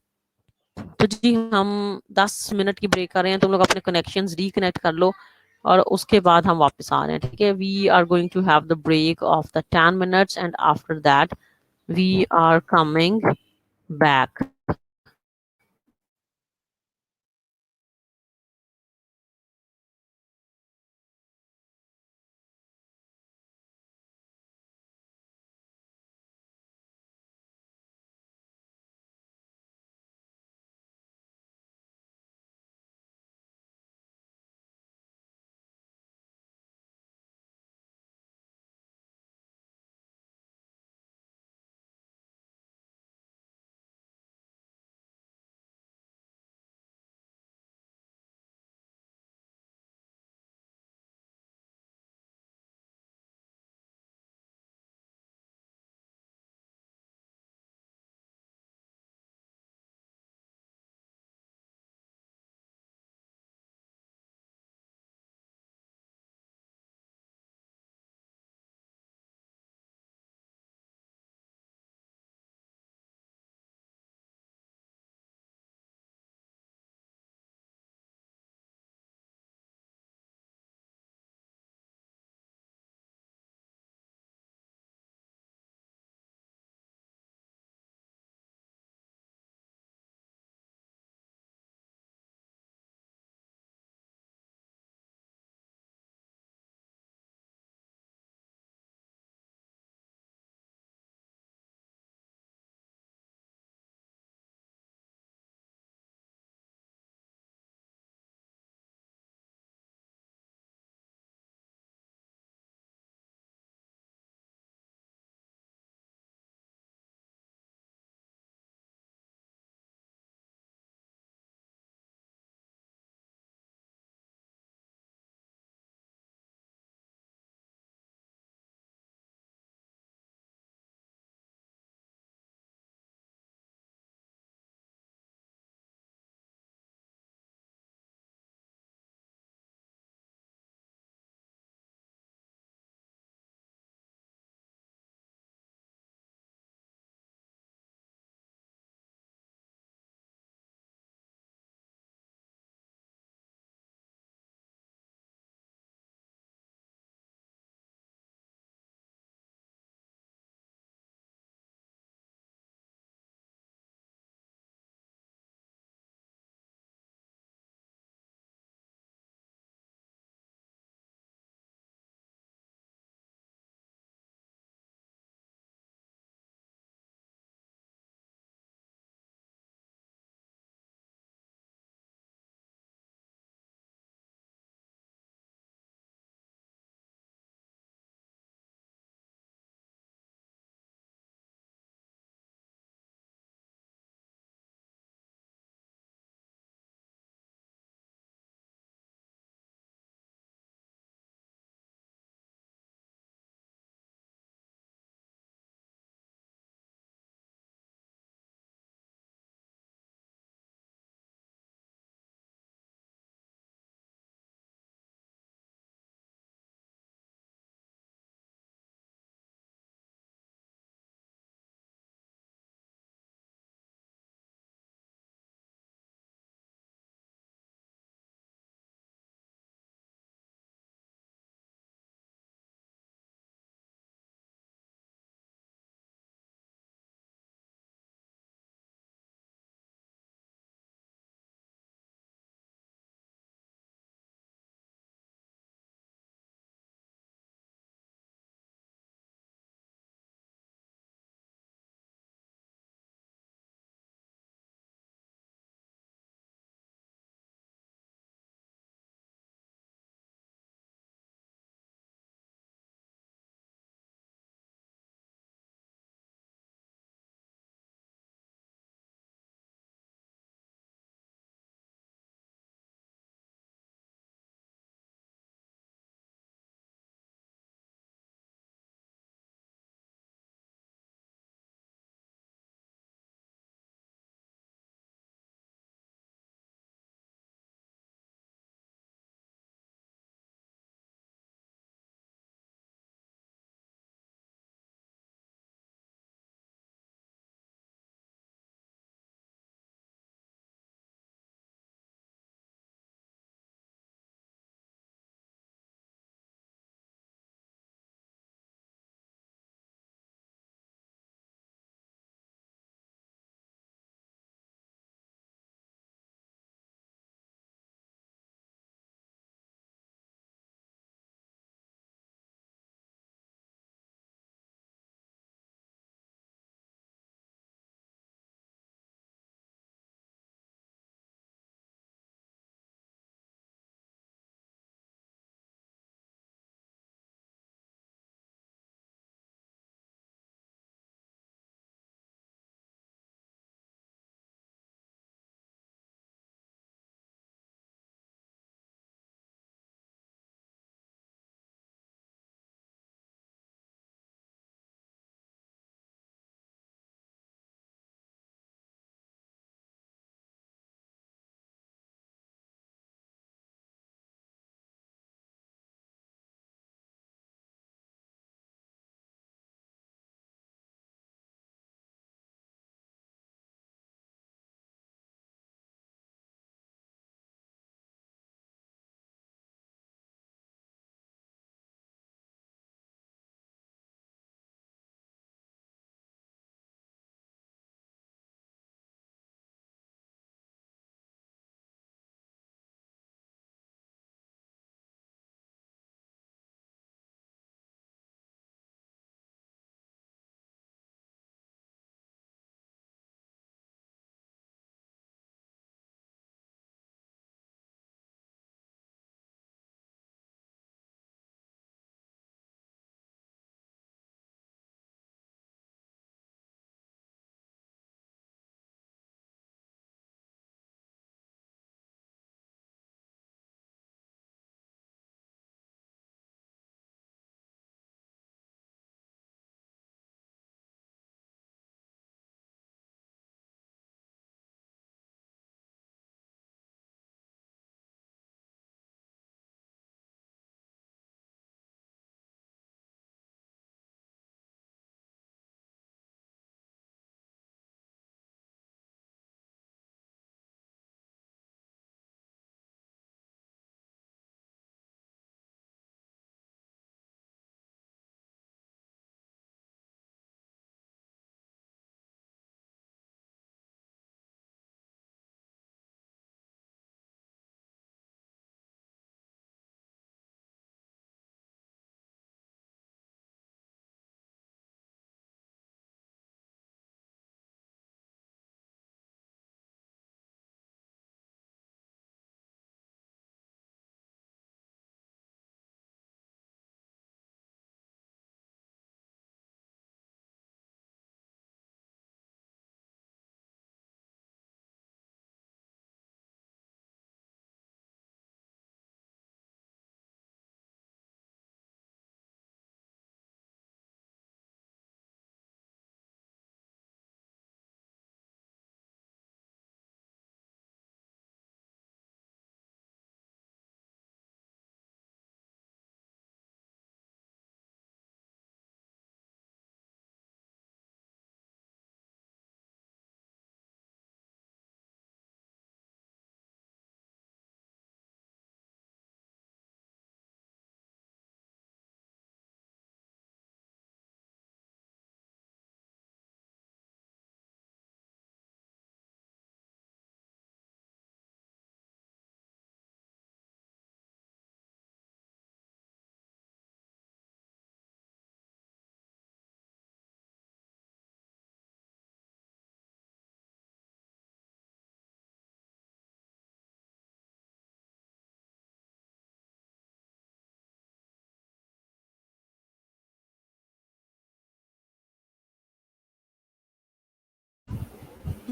तो जी हम 10 मिनट की ब्रेक कर रहे हैं, तुम लोग अपने कनेक्शंस रिकनेक्ट कर लो और उसके बाद हम वापस आ रहे हैं, ठीक है। We are going to have the break of the 10 minutes and after that we are coming back।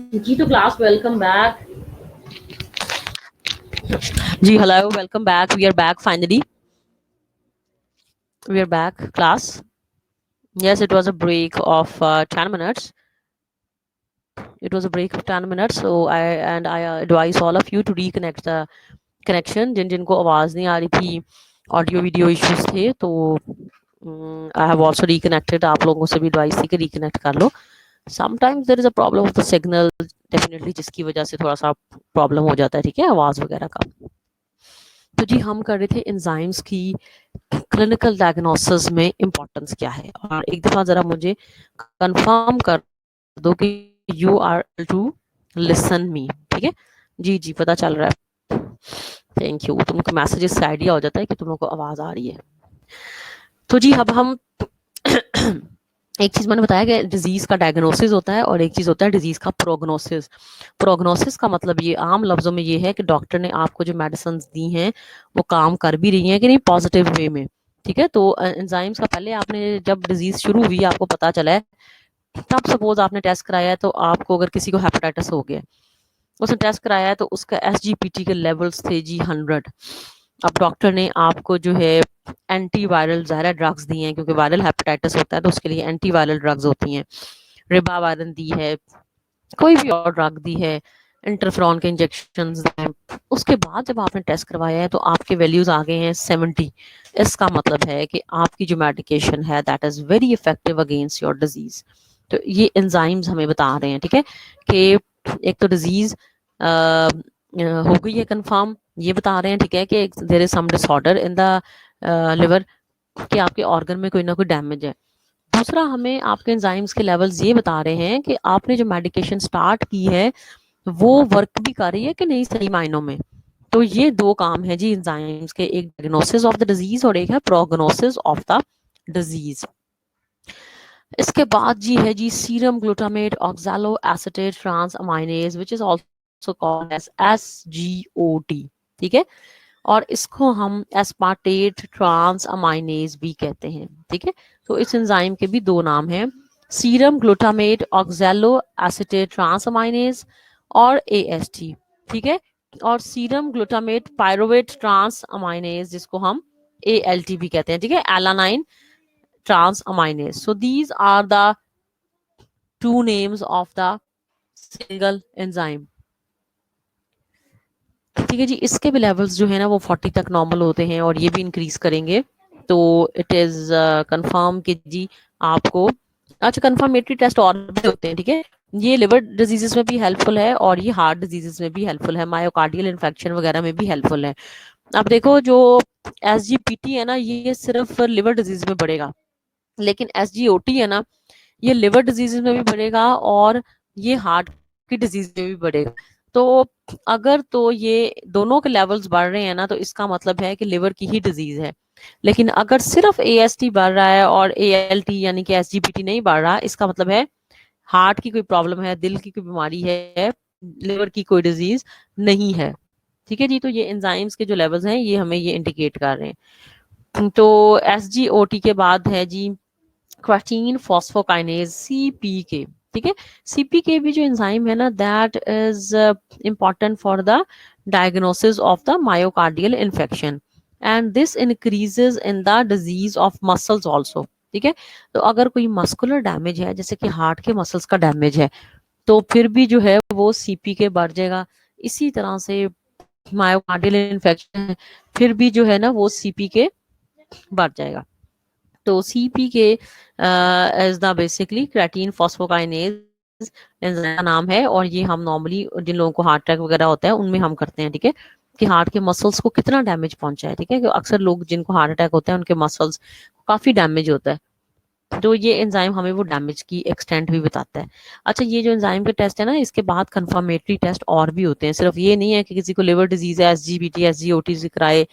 जी तो क्लास वेलकम बैक. जी hello, welcome back. We are back finally. We are back, class. Yes, it was a break of 10 minutes. It was a break of 10 minutes. So I advise all of you to reconnect the connection. जिन जिनको आवाज़ नहीं आ रही थी, audio video issues थे, तो I have also reconnected. आप लोगों से भी एडवाइस थी कि रिकनेक्ट कर लो. Sometimes there is a problem of the signal, definitely, जिसकी वजह से थोड़ा सा प्रॉब्लम हो जाता है, ठीक है, आवाज़ वगैरह का. तो जी हम कर रहे थे एंजाइम्स की क्लिनिकल डायग्नोसिस में इम्पोर्टेंस क्या है. और एक दफ़ा ज़रा मुझे कंफर्म कर दो कि you are to listen me. ठीक है जी, जी पता चल रहा है. Thank you. तुमको मैसेजेस से आइडिया हो जाता है कि तुम लोग को आवाज़ आ रही है. तो जी अब हम एक चीज़ मैंने बताया कि डिजीज़ का डायग्नोसिस होता है और एक चीज़ होता है डिजीज़ का प्रोग्नोसिस. प्रोग्नोसिस का मतलब ये आम लफ्ज़ों में ये है कि डॉक्टर ने आपको जो मेडिसिन दी हैं वो काम कर भी रही हैं कि नहीं पॉजिटिव वे में. ठीक है, तो एंजाइम्स का पहले आपने जब डिजीज़ शुरू हुई आपको पता चला है, तब सपोज आपने टेस्ट कराया है, तो आपको अगर किसी को हेपेटाइटिस हो गया, उसने टेस्ट कराया है, तो उसका SGPT के लेवल्स थे जी 100. अब डॉक्टर ने आपको जो है एंटीवायरल ज़ाहिर ड्रग्स दी हैं, क्योंकि वायरल हेपेटाइटिस होता है तो उसके लिए एंटीवायरल ड्रग्स होती हैं. रिबावायरन दी है, कोई भी और ड्रग दी है, इंटरफेरॉन के इंजेक्शन हैं. उसके बाद जब आपने टेस्ट करवाया है तो आपके वैल्यूज आ गए हैं 70. इसका मतलब है कि आपकी जो मेडिकेशन है that is very effective against your disease. तो ये एंजाइम्स हमें बता रहे हैं, ठीक है, कि एक तो डिजीज हो गई है कंफर्म, ये बता रहे हैं, ठीक है, कि there is some disorder in the liver, कि आपके ऑर्गन में कोई ना कोई डैमेज है. दूसरा, हमें आपके एंजाइम्स के लेवल्स ये बता रहे हैं कि आपने जो मेडिकेशन स्टार्ट की है वो वर्क भी कर रही है कि नहीं सही मायनों में. तो ये दो काम है जी एंजाइम्स के, एक डायग्नोसिस ऑफ द डिजीज और एक है प्रोग्नोसिस ऑफ द डिजीज. इसके बाद जी है जी serum glutamate oxaloacetate transaminase which is also called as SGOT. ठीक है, और इसको हम एस्पार्टेट ट्रांस अमाइनेज भी कहते हैं. ठीक है, तो इस एंजाइम के भी दो नाम हैं, serum glutamate oxaloacetate transaminase और AST. ठीक है, और serum glutamate pyruvate transaminase जिसको हम ALT भी कहते हैं. ठीक है, alanine transaminase. So these are the two names of the single enzyme. ठीक है जी, इसके भी लेवल्स जो है ना वो 40 तक नॉर्मल होते हैं और ये भी इंक्रीज करेंगे. तो इट इज कंफर्म कि जी आपको, अच्छा कंफर्मेटरी टेस्ट और भी होते हैं. ठीक है, ये लिवर डिजीजेस में भी हेल्पफुल है और ये हार्ट डिजीजेस में भी हेल्पफुल है, मायोकार्डियल इन्फेक्शन वगैरह में भी हेल्पफुल है. अब देखो जो SGPT है ना ये सिर्फ लिवर डिजीज में बढ़ेगा, लेकिन SGOT है ना ये लिवर डिजीज में भी बढ़ेगा और ये हार्ट की डिजीज में भी बढ़ेगा. तो अगर तो ये दोनों के लेवल्स बढ़ रहे हैं ना तो इसका मतलब है कि लिवर की ही डिजीज है. लेकिन अगर सिर्फ AST बढ़ रहा है और ALT यानी कि SGPT नहीं बढ़ रहा, इसका मतलब है हार्ट की कोई प्रॉब्लम है, दिल की कोई बीमारी है, लिवर की कोई डिजीज नहीं है. ठीक है जी, तो ये एंजाइम्स के जो लेवल्स हैं ये हमें ये इंडिकेट कर रहे हैं. तो SGOT के बाद है जी क्वाटीन फॉस्फोकाइनेज CPK. ठीक है, CPK भी जो एंजाइम है ना that is important for the diagnosis of the myocardial infection and this increases in the disease of muscles also. ठीक है, तो अगर कोई मस्कुलर डैमेज है जैसे कि हार्ट के मसल्स का डैमेज है तो फिर भी जो है वो CPK बढ़ जाएगा. इसी तरह से मायोकार्डियल इन्फेक्शन है फिर भी जो है ना वो CPK बढ़ जाएगा. तो CPK is the basically creatine phosphokinase enzyme का नाम है और ये हम नॉर्मली जिन लोगों को हार्ट अटैक वगैरह होता है उनमें हम करते हैं. ठीक है, कि हार्ट के मसल्स को कितना डैमेज पहुंचा है. ठीक है, अक्सर लोग जिनको हार्ट अटैक होता है उनके मसल्स काफी डैमेज होता है, तो ये एंजाइम हमें वो डैमेज की एक्सटेंट भी बताता है. अच्छा, ये जो एंजाइम के टेस्ट है ना इसके बाद कंफर्मेटरी टेस्ट और भी होते हैं. सिर्फ ये नहीं है कि किसी को लिवर डिजीज है SGPT SGOT से कराए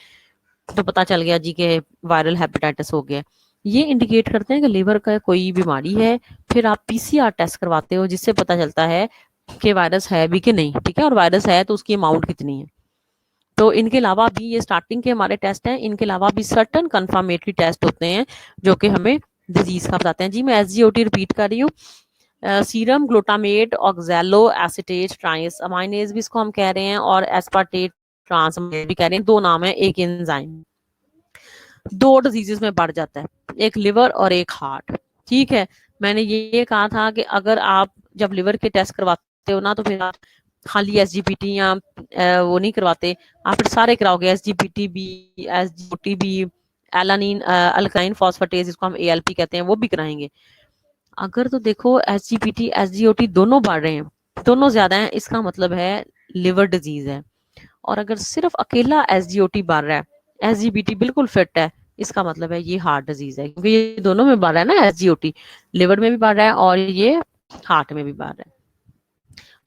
तो पता चल गया जी के वायरल हेपेटाइटिस हो गया. ये इंडिकेट करते हैं कि लिवर का कोई बीमारी है, फिर आप PCR टेस्ट करवाते हो जिससे पता चलता है कि वायरस है भी कि नहीं. ठीक है, और वायरस है तो उसकी अमाउंट कितनी है. तो इनके अलावा भी ये स्टार्टिंग के हमारे टेस्ट हैं, इनके अलावा भी सर्टन कंफर्मेटरी टेस्ट होते हैं जो कि हमें डिजीज का बताते हैं. जी मैं SGOT रिपीट कर रही हूँ, serum glutamate oxaloacetate transaminase भी इसको हम कह रहे हैं, और एस्पार्टेट ट्रांस भी कह रहे हैं। दो नाम है एक एंजाइम, दो डिजीजेस में बढ़ जाता है, एक लिवर और एक हार्ट। ठीक है, मैंने ये कहा था कि अगर आप जब लिवर के टेस्ट करवाते हो ना, तो फिर आप खाली एसजीपीटी या वो नहीं करवाते, आप फिर सारे कराओगे, एसजीपीटी भी, एसजीओटी भी, एलानिन अल्काइन फॉस्फेटेज जिसको हम एएलपी कहते हैं वो भी कराएंगे। अगर तो देखो एसजीपीटी एसजीओटी दोनों बढ़ रहे हैं, दोनों ज्यादा हैं, इसका मतलब है लिवर डिजीज है। और अगर सिर्फ अकेला एसजीओटी बढ़ रहा है, एसजीबीटी बिल्कुल फिट है, इसका मतलब है ये हार्ट डिजीज है, क्योंकि ये दोनों में बढ़ रहा है ना, एसजीओटी लिवर में भी बढ़ रहा है और ये हार्ट में भी बढ़ रहा है।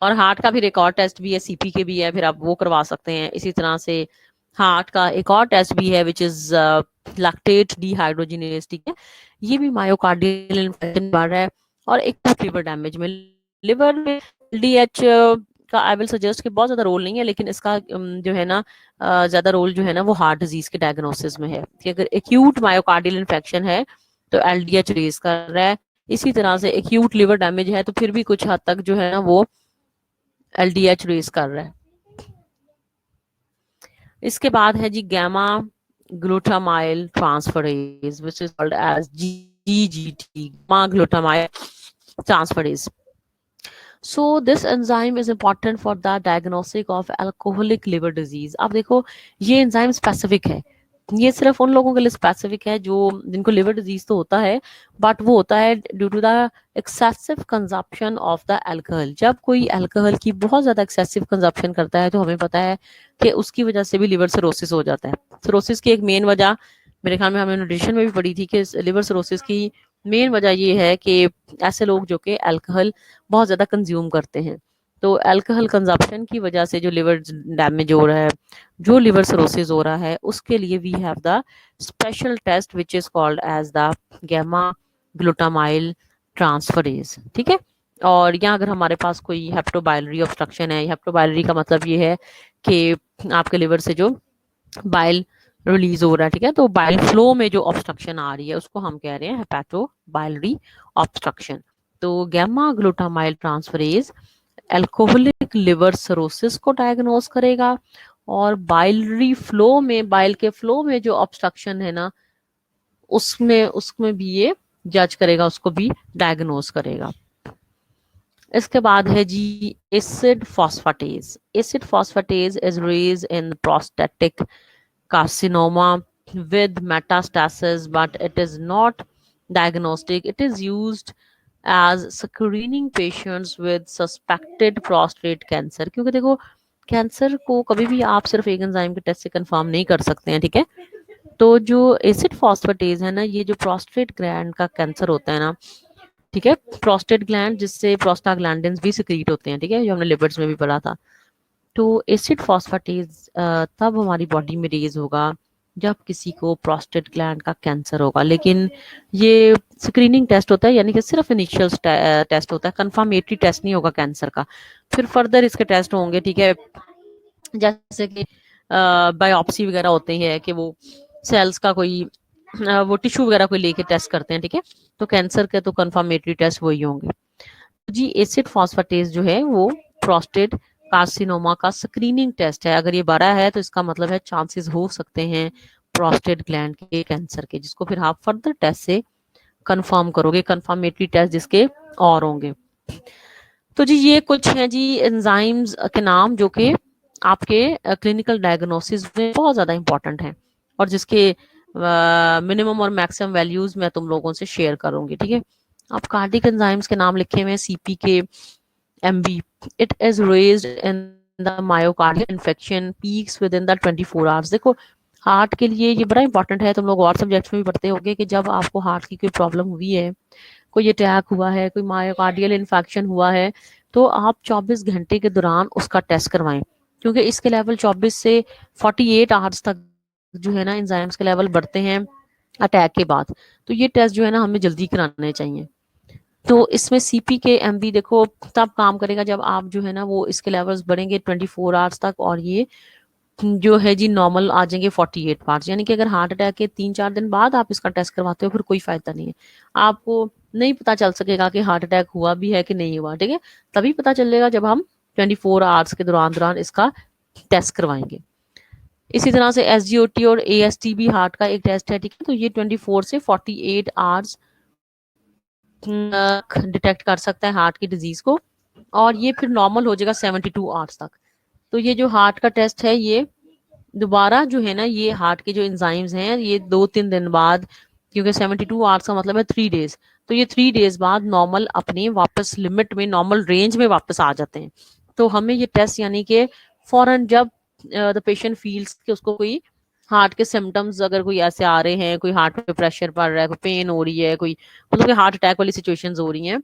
और हार्ट का फिर एक और टेस्ट भी है, सीपी के भी है, फिर आप वो करवा सकते हैं। इसी तरह से हार्ट का एक और टेस्ट भी है विच इज लैक्टेट डिहाइड्रोजिनेज। ठीक है, ये भी मायोकार्डियल इन्फेक्शन बढ़ रहा है। और एक तो लिवर डैमेज में, लिवर में एलडीएच का आई विल सजेस्ट कि बहुत ज्यादा रोल नहीं है, लेकिन इसका जो है ना ज्यादा रोल जो है ना वो हार्ट डिजीज के डायग्नोसिस में है कि अगर एक्यूट मायोकार्डियल इन्फेक्शन है तो एलडीएच रेज कर रहा है। इसी तरह से एक्यूट लिवर डैमेज है तो फिर भी कुछ हद तक जो है ना वो एलडीएच रेज कर रहा है। इसके बाद है जी gamma glutamyl transferase which is called as GGT, gamma glutamyl transferase. So this enzyme is important for the diagnostic of alcoholic liver disease. अब देखो ये एंजाइम स्पेसिफिक है, ये सिर्फ उन लोगों के लिए स्पेसिफिक है जो जिनको लिवर डिजीज तो होता है, बट वो होता है due to the excessive consumption of the alcohol. जब कोई अल्कोहल की बहुत ज्यादा एक्सेसिव कंजप्शन करता है तो हमें पता है कि उसकी वजह से भी लिवर सिरोसिस हो जाता है। सिरोसिस की एक मेन वजह मेरे ख्याल में हमने न्यूट्रिशन में भी पढ़ी थी कि लिवर सिरोसिस की मेन वजह ये है कि ऐसे लोग जो कि अल्कोहल बहुत ज्यादा कंज्यूम करते हैं, तो अल्कोहल कंजप्शन की वजह से जो लिवर डैमेज हो रहा है, जो लिवर सिरोसिस हो रहा है, उसके लिए we have the special test which is called as the gamma glutamyl transferase. ठीक है, और यहाँ अगर हमारे पास कोई हेप्टोबाइलरी ऑब्स्ट्रक्शन है, हेप्टोबाइलरी का मतलब ये है कि आपके लिवर से जो बाइल रिलीज हो रहा है, ठीक है, तो बाइल फ्लो में जो ऑब्स्ट्रक्शन आ रही है उसको हम कह रहे हैं हेपेटोबाइलरी ऑब्स्ट्रक्शन। तो gamma glutamyl transferase alcoholic liver cirrhosis को डायग्नोस करेगा, और बाइलरी फ्लो में, बाइल के फ्लो में जो ऑब्स्ट्रक्शन है ना, उसमें उसमें भी ये जज करेगा, उसको भी डायग्नोस करेगा। इसके बाद है जी acid phosphatase. Acid phosphatase is raise in prostatic carcinoma with metastasis, but it is not diagnostic. It is used as screening patients with suspected prostate cancer. क्योंकि देखो कैंसर को कभी भी आप सिर्फ एक एंजाइम के टेस्ट से कंफर्म नहीं कर सकते हैं। ठीक है, तो जो एसिड फॉस्फेटेज है ना, ये जो प्रोस्टेट ग्लैंड का कैंसर होता है ना, ठीक है, प्रोस्टेट ग्लैंड जिससे प्रोस्टाग्लैंडिन्स भी सिक्रीट होते हैं, ठीक है, जो हमने लिपिड्स में भी पढ़ा था। तो एसिड फॉस्फेटेज तब हमारी बॉडी में रेज होगा जब किसी को प्रोस्टेट ग्लैंड का कैंसर होगा, लेकिन ये स्क्रीनिंग टेस्ट होता है, यानी कि सिर्फ इनिशियल टेस्ट होता है, कंफर्मेटरी टेस्ट नहीं होगा कैंसर का। फिर फर्दर इसके टेस्ट होंगे, ठीक है, जैसे कि बायोप्सी वगैरह होते हैं कि वो सेल्स का कोई वो टिश्यू वगैरह कोई लेके टेस्ट करते हैं। ठीक है, तो कैंसर के तो कंफर्मेटरी टेस्ट वही होंगे। जी एसिड फॉस्फेटेज जो है वो प्रोस्टेट कार्सिनोमा का स्क्रीनिंग टेस्ट है। अगर ये बड़ा है तो इसका मतलब है चांसेस हो सकते हैं प्रोस्टेट ग्लैंड के कैंसर के, जिसको फिर आप फर्दर टेस्ट से कंफर्म करोगे, कंफर्मेटरी टेस्ट जिसके और होंगे। तो जी ये कुछ हैं जी एंजाइम्स के नाम जो कि आपके क्लिनिकल डायग्नोसिस में बहुत ज्यादा इंपॉर्टेंट हैं, और जिसके मिनिमम और मैक्सिमम वैल्यूज मैं तुम लोगों से शेयर करूंगी। ठीक है, आप कार्डिक एंजाइम्स के नाम लिखे हुए हैं, CPK, MB, it is raised in the myocardial infection peaks with in the 24 hours. देखो हार्ट के लिए ये बड़ा इंपॉर्टेंट है, तुम लोग और सब्जेक्ट्स में भी पढ़ते होंगे कि जब आपको हार्ट की कोई प्रॉब्लम हुई है, कोई अटैक हुआ है, कोई मायोकार्डियल इन्फेक्शन हुआ है, तो आप 24 घंटे के दौरान उसका टेस्ट करवाएं, क्योंकि इसके लेवल 24 से 48 आवर्स तक जो है ना एंजाइम्स के लेवल बढ़ते हैं अटैक के बाद। तो ये टेस्ट जो है ना हमें जल्दी कराने चाहिए। तो इसमें सीपी के एमबी देखो तब काम करेगा जब आप जो है ना वो इसके लेवल्स बढ़ेंगे 24 आवर्स तक, और ये जो है जी नॉर्मल आ जाएंगे 48 आवर्स। यानी कि अगर हार्ट अटैक के 3-4 दिन बाद आप इसका टेस्ट करवाते हो फिर कोई फायदा नहीं है। आपको नहीं पता चल सकेगा कि हार्ट अटैक हुआ भी है कि नहीं हुआ, ठीक है। तभी पता चलेगा जब हम 24 आवर्स के दौरान दौरान इसका टेस्ट करवाएंगे। इसी तरह से SGOT और AST भी हार्ट का एक टेस्ट है, ठीक है। तो ये 24 से 48 आवर्स डिटेक्ट कर सकता है हार्ट की डिजीज को, और ये फिर नॉर्मल हो जाएगा 72 आवर्स तक। तो ये जो हार्ट का टेस्ट है, ये दोबारा जो है ना, ये हार्ट के जो एंजाइम्स हैं, ये 2-3 दिन बाद, क्योंकि 72 आवर्स का मतलब है 3 डेज, तो ये 3 डेज बाद नॉर्मल अपने वापस लिमिट में, नॉर्मल रेंज में वापस आ जाते हैं। तो हमें ये टेस्ट यानी कि फौरन जब द पेशेंट फील्स कि उसको कोई हार्ट के सिम्टम्स अगर कोई ऐसे आ रहे हैं, कोई हार्ट पे प्रेशर पड़ रहा है, कोई पेन हो रही है, कोई मतलब कि हार्ट अटैक वाली सिचुएशंस हो रही हैं,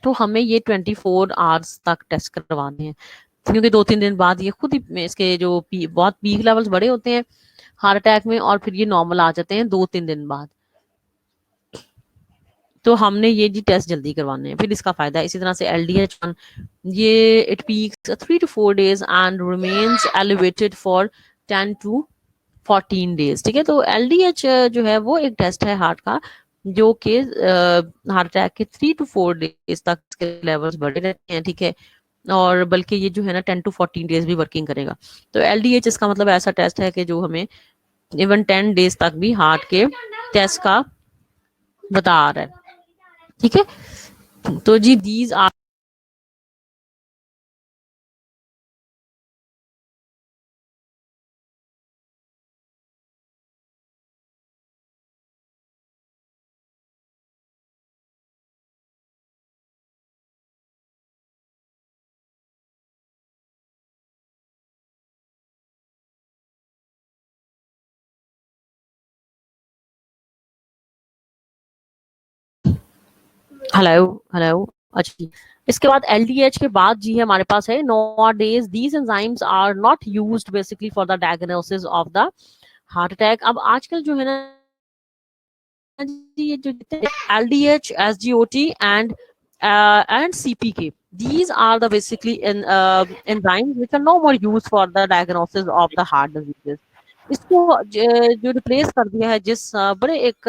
तो हमें ये 24 आवर्स तक टेस्ट करवाने हैं। क्योंकि 2-3 दिन बाद ये खुद ही इसके जो बहुत पीक लेवल्स बड़े होते हैं हार्ट अटैक में, और फिर ये नॉर्मल आ जाते हैं 2-3 दिन बाद। तो हमने ये जी टेस्ट जल्दी करवाने हैं, फिर इसका फायदा है। इसी तरह से LDH1, ये it peaks 3 to 4 days and remains elevated for 10 to 14 days, ठीक है। तो LDH जो है वो एक टेस्ट है हार्ट का, जो कि हार्ट अटैक के 3 to 4 days तक के लेवल्स बढ़े रहते हैं, ठीक है। और बल्कि ये जो है ना 10 to 14 days भी वर्किंग करेगा। तो LDH इसका मतलब ऐसा टेस्ट है कि जो हमें इवन 10 days तक भी हार्ट के टेस्ट का बता रहा है, ठीक है। तो जी दीज आर हेलो हेलो। अच्छा जी, इसके बाद LDH के बाद जी है हमारे पास है nowadays these enzymes are not used basically for the diagnosis of the heart attack। अब आजकल जो है ना जी, ये जो LDH, SGOT and CPK, these are the basically enzymes which are no more used for the diagnosis of the heart diseases। इसको जो replace कर दिया है जिस बड़े एक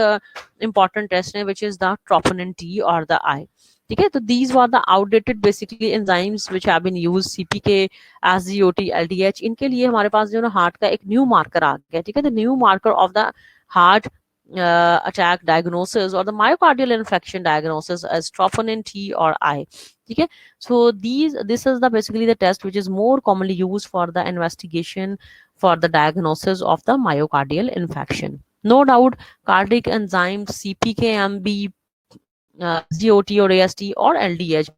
इम्पॉर्टेंट टेस्ट है, which is the troponin T और द I, ठीक है। तो these were the outdated basically enzymes which have been used. CPK, SGOT, LDH, इनके लिए हमारे पास जो है ना हार्ट का एक न्यू मार्कर आ गया, ठीक है। The new marker of the heart attack diagnosis or the myocardial infection diagnosis as troponin T or I, okay। So this is the basically the test which is more commonly used for the investigation for the diagnosis of the myocardial infection। No doubt cardiac enzymes CPK-MB, SGOT or AST or LDH,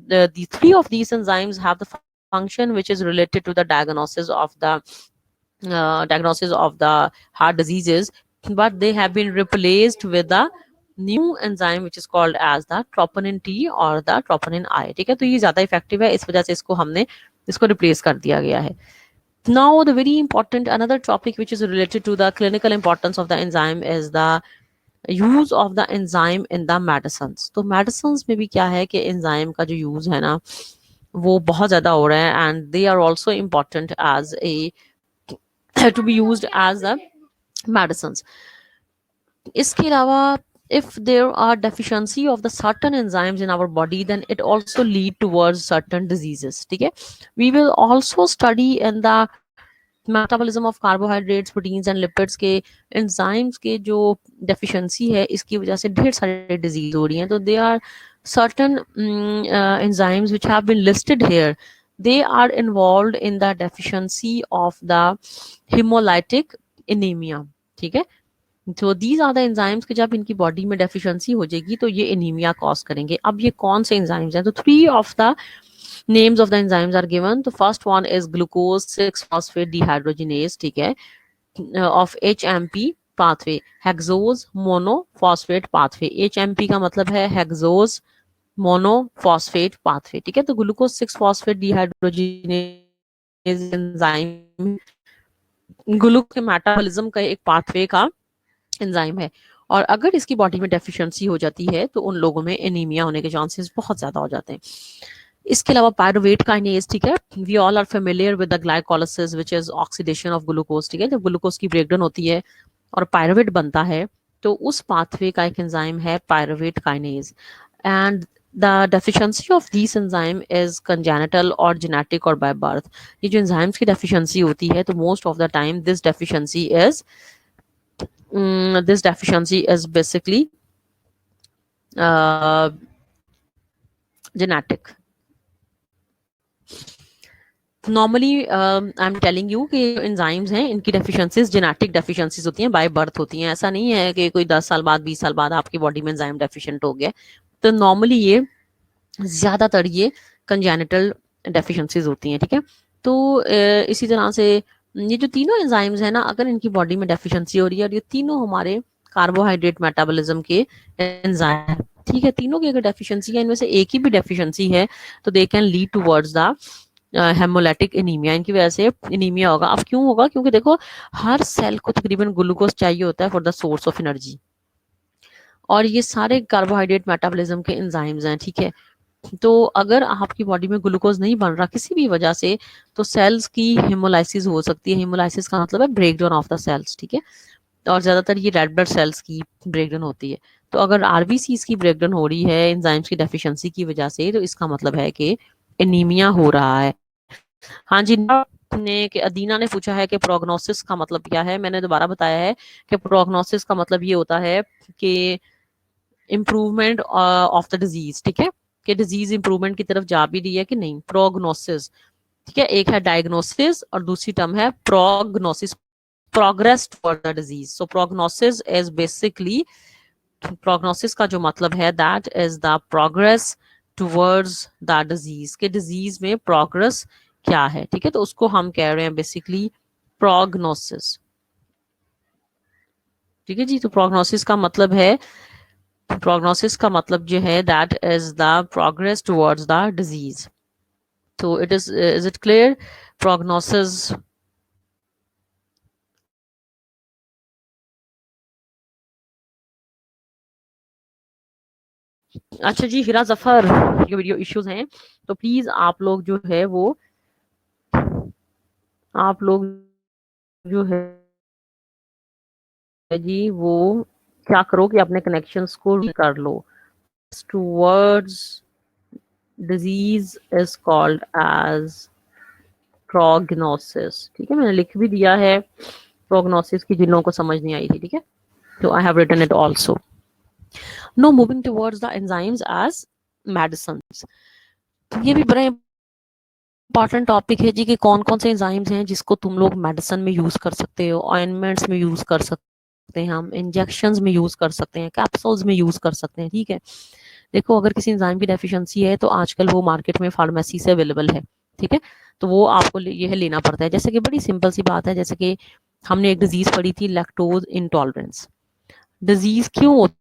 the three of these enzymes have the function which is related to the diagnosis of the heart diseases, but they have been replaced with a new enzyme which is called as the troponin T or the troponin I, ठीक है। तो ये ज्यादा effective है, इस वजह से इसको हमने इसको रिप्लेस कर दिया गया है। Now the very important another topic which is related to the clinical importance of the enzyme is the use of the enzyme in the medicines. तो मेडिसिन्स में भी क्या है कि एंजाइम का जो यूज है ना वो बहुत ज्यादा हो रहा है, and they are also important as a to be used as a medicines। इसके अलावा if there are deficiency of the certain enzymes in our body, then it also lead towards certain diseases, ठीक है। We will also study in the metabolism of carbohydrates, proteins and lipids के enzymes के जो deficiency है इसकी वजह से ढेर सारे disease हो रही हैं। तो there are certain enzymes which have been listed here, they are involved in the deficiency of the hemolytic anemia, ठीक है। तो दीज आर द एंजाइम्स कि जब इनकी बॉडी में डेफिशिएंसी हो जाएगी तो ये एनीमिया कॉज करेंगे। अब ये कौन से एंजाइम्स हैं? तो 3 of the names of the enzymes are given। The first one is glucose 6 phosphate dehydrogenase, ठीक है, of HMP pathway, hexose monophosphate pathway। HMP का मतलब है hexose monophosphate pathway, ठीक है। तो glucose 6 phosphate dehydrogenase enzyme glucose के मेटाबॉलिज्म का एक पाथवे का एंजाइम है, और अगर इसकी बॉडी में डेफिशिएंसी हो जाती है तो उन लोगों में एनीमिया होने के चांसेस बहुत ज्यादा हो जाते हैं। इसके अलावा पायरुवेट काइनेज, ठीक है, we all are familiar with the glycolysis which is oxidation of glucose, ठीक है। जब ग्लूकोज की ब्रेकडाउन होती है और पायरुवेट बनता है तो उस पाथवे का एक एंजाइम है pyruvate kinase, and the deficiency of this enzyme is congenital और जेनेटिक और बाय बर्थ। ये जो एंजाइम्स की डेफिशिएंसी होती है, तो most of the time this deficiency is basically genetic. Normally I am telling you कि एंजाइम्स हैं, इनकी डेफिशिएंसीज जेनेटिक डेफिशिएंसीज होती हैं, बाय बर्थ होती हैं। ऐसा नहीं है कि कोई 10 साल बाद 20 साल बाद आपकी बॉडी में एंजाइम डेफिशिएंट हो गया। तो नॉर्मली ये ज्यादातर ये कंजेनिटल डेफिशिएंसीज होती हैं, ठीक है। तो इसी तरह से ये जो तीनों एंजाइम्स हैं ना, अगर इनकी बॉडी में डेफिशिएंसी हो रही है, और ये तीनों हमारे कार्बोहाइड्रेट मेटाबॉलिज्म के एंजाइम, ठीक है, तीनों की अगर डेफिशिएंसी है, इनमें से एक ही भी डेफिशिएंसी है, तो they can lead towards the haemolytic anaemia. इनकी वजह से एनीमिया होगा। अब क्यों होगा? क्योंकि देखो, हर सेल को तकरीबन ग्लूकोज चाहिए होता है for the source of energy, और ये सारे कार्बोहाइड्रेट मेटाबॉलिज्म के एंजाइम्स हैं, ठीक है। तो अगर आपकी बॉडी में ग्लूकोज नहीं बन रहा किसी भी वजह से, तो सेल्स की हेमोलाइसिस हो सकती है। हेमोलाइसिस का मतलब है break down of the cells, ठीक है। और ज्यादातर ये रेड ब्लड सेल्स की ब्रेक डाउन होती है। तो अगर आरबीसीज की ब्रेक डाउन हो रही है एंजाइम्स की डेफिशिएंसी की वजह से, तो इसका मतलब है कि एनीमिया हो रहा है। हाँ जी, अदीना ने पूछा है कि प्रोग्नोसिस का मतलब क्या है। मैंने दोबारा बताया है कि प्रोग्नोसिस का मतलब ये होता है कि इम्प्रूवमेंट ऑफ द डिजीज, ठीक है, कि डिजीज इंप्रूवमेंट की तरफ जा भी रही है कि नहीं, प्रोग्नोसिस, ठीक है। एक है डायग्नोसिस और दूसरी टर्म है prognosis, progress toward the disease. So prognosis is basically, prognosis का जो मतलब है that is the progress towards the disease, के डिजीज में प्रोग्रेस क्या है, ठीक है। तो उसको हम कह रहे हैं बेसिकली प्रोग्नोसिस, ठीक है जी। तो प्रोग्नोसिस का मतलब है, प्रोग्नोसिस का मतलब जो है that is the progress towards the disease. तो इज इट क्लियर? प्रोग्नोसिस। अच्छा जी, हिरा जफर, ये वीडियो इश्यूज हैं, तो प्लीज आप लोग जो है वो, आप लोग जो है जी वो क्या करो कि अपने कनेक्शंस को कर लो। Towards disease is called as prognosis, ठीक है। मैंने लिख भी दिया है प्रोग्नोसिस की, जिन लोगों को समझ नहीं आई थी, ठीक है। तो I have written it also. No, moving towards the enzymes as medicines. ये भी बड़ा इंपॉर्टेंट टॉपिक है जी कि कौन कौन से एंजाइम्स हैं जिसको तुम लोग मेडिसिन में यूज कर सकते हो, ऑइंटमेंट्स में यूज कर सकते हैं, हम इंजेक्शंस में यूज कर सकते हैं, कैप्सूल्स में यूज कर सकते हैं, ठीक है। देखो, अगर किसी एंजाइम की डेफिशिएंसी है तो आजकल वो मार्केट में फार्मेसी से अवेलेबल है, ठीक है। तो वो आपको यह लेना पड़ता है। जैसे कि बड़ी सिंपल सी बात है, जैसे कि हमने एक डिजीज पढ़ी थी, लैक्टोज इंटॉलरेंस। डिजीज क्यों होती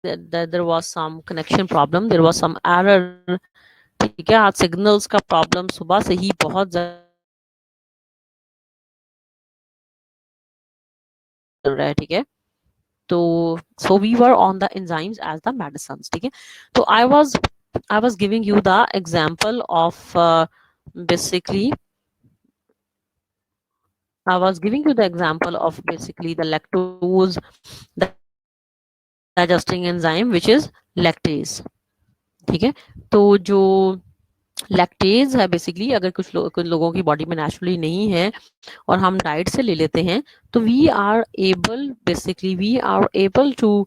that there was some connection problem, there was some error, ठीक है। आज सिग्नल्स का प्रॉब्लम सुबह से ही बहुत ज्यादा चल रहा है, ठीक है। तो so we were on the enzymes as the medicines, ठीक है। तो I was giving you the example of basically I was giving you the example of basically the lactose, digesting enzyme which is lactase. ठीक है, तो जो lactase है basically अगर कुछ लोगों की बॉडी में नेचुरली नहीं है और हम डाइट से ले लेते हैं तो we are able to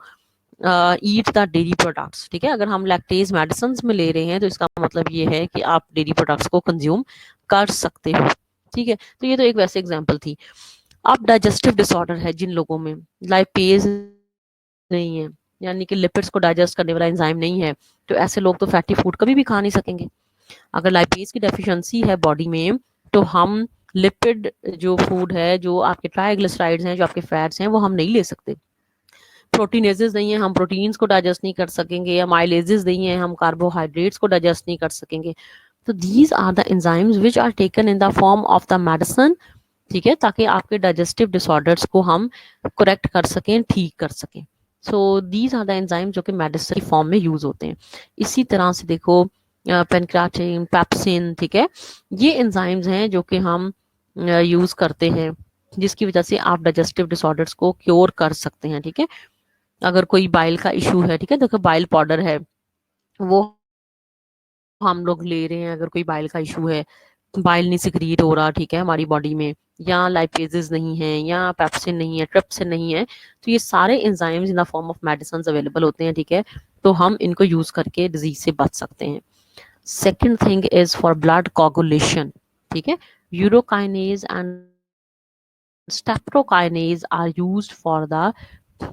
eat the dairy products. ठीक है, अगर हम लैक्टेज मेडिसिन में ले रहे हैं तो इसका मतलब ये है कि आप डेयरी प्रोडक्ट्स को कंज्यूम कर सकते हो। ठीक है, तो ये तो एक वैसे एग्जांपल थी। अब डाइजेस्टिव डिसऑर्डर है जिन लोगों में लाइपेज नहीं है, यानी कि लिपिड्स को डाइजेस्ट करने वाला एंजाइम नहीं है, तो ऐसे लोग तो फैटी फूड कभी भी खा नहीं सकेंगे। अगर लाइपेज की डेफिशिएंसी है बॉडी में तो हम लिपिड जो फूड है, जो आपके ट्राइग्लिसराइड्स हैं, जो आपके फैट्स हैं, वो हम नहीं ले सकते। प्रोटीनेजेस नहीं है, हम प्रोटीन्स को डाइजेस्ट नहीं कर सकेंगे, या माइलेजेस नहीं है, हम कार्बोहाइड्रेट्स को डाइजेस्ट नहीं कर सकेंगे। तो these are the enzymes which are taken in the form of the medicine. ठीक है, ताकि आपके डाइजेस्टिव डिसऑर्डर्स को हम करेक्ट कर सकें, ठीक कर सकें। So these are the enzyme जो कि मेडिसिन फॉर्म में यूज होते हैं। इसी तरह से देखो पेनक्राटिन, पेप्सिन, ठीक है, ये एंजाइम्स हैं जो कि हम यूज करते हैं, जिसकी वजह से आप डाइजेस्टिव डिसऑर्डर्स को क्योर कर सकते हैं। ठीक है, अगर कोई बाइल का इशू है, ठीक है, देखो बाइल पाउडर है वो हम लोग ले रहे हैं, अगर कोई बाइल का इशू है, बाइल नहीं सिक्रीट हो रहा, ठीक है, हमारी बॉडी में, या लाइपेजेस नहीं है, या पेप्सिन नहीं है, ट्रिप्सिन नहीं है, तो ये सारे enzymes in the form of medicine available होते हैं। ठीक है, तो हम इनको यूज करके डिजीज से बच सकते हैं। Second thing is for blood coagulation. ठीक है, urokinase and streptokinase are used for the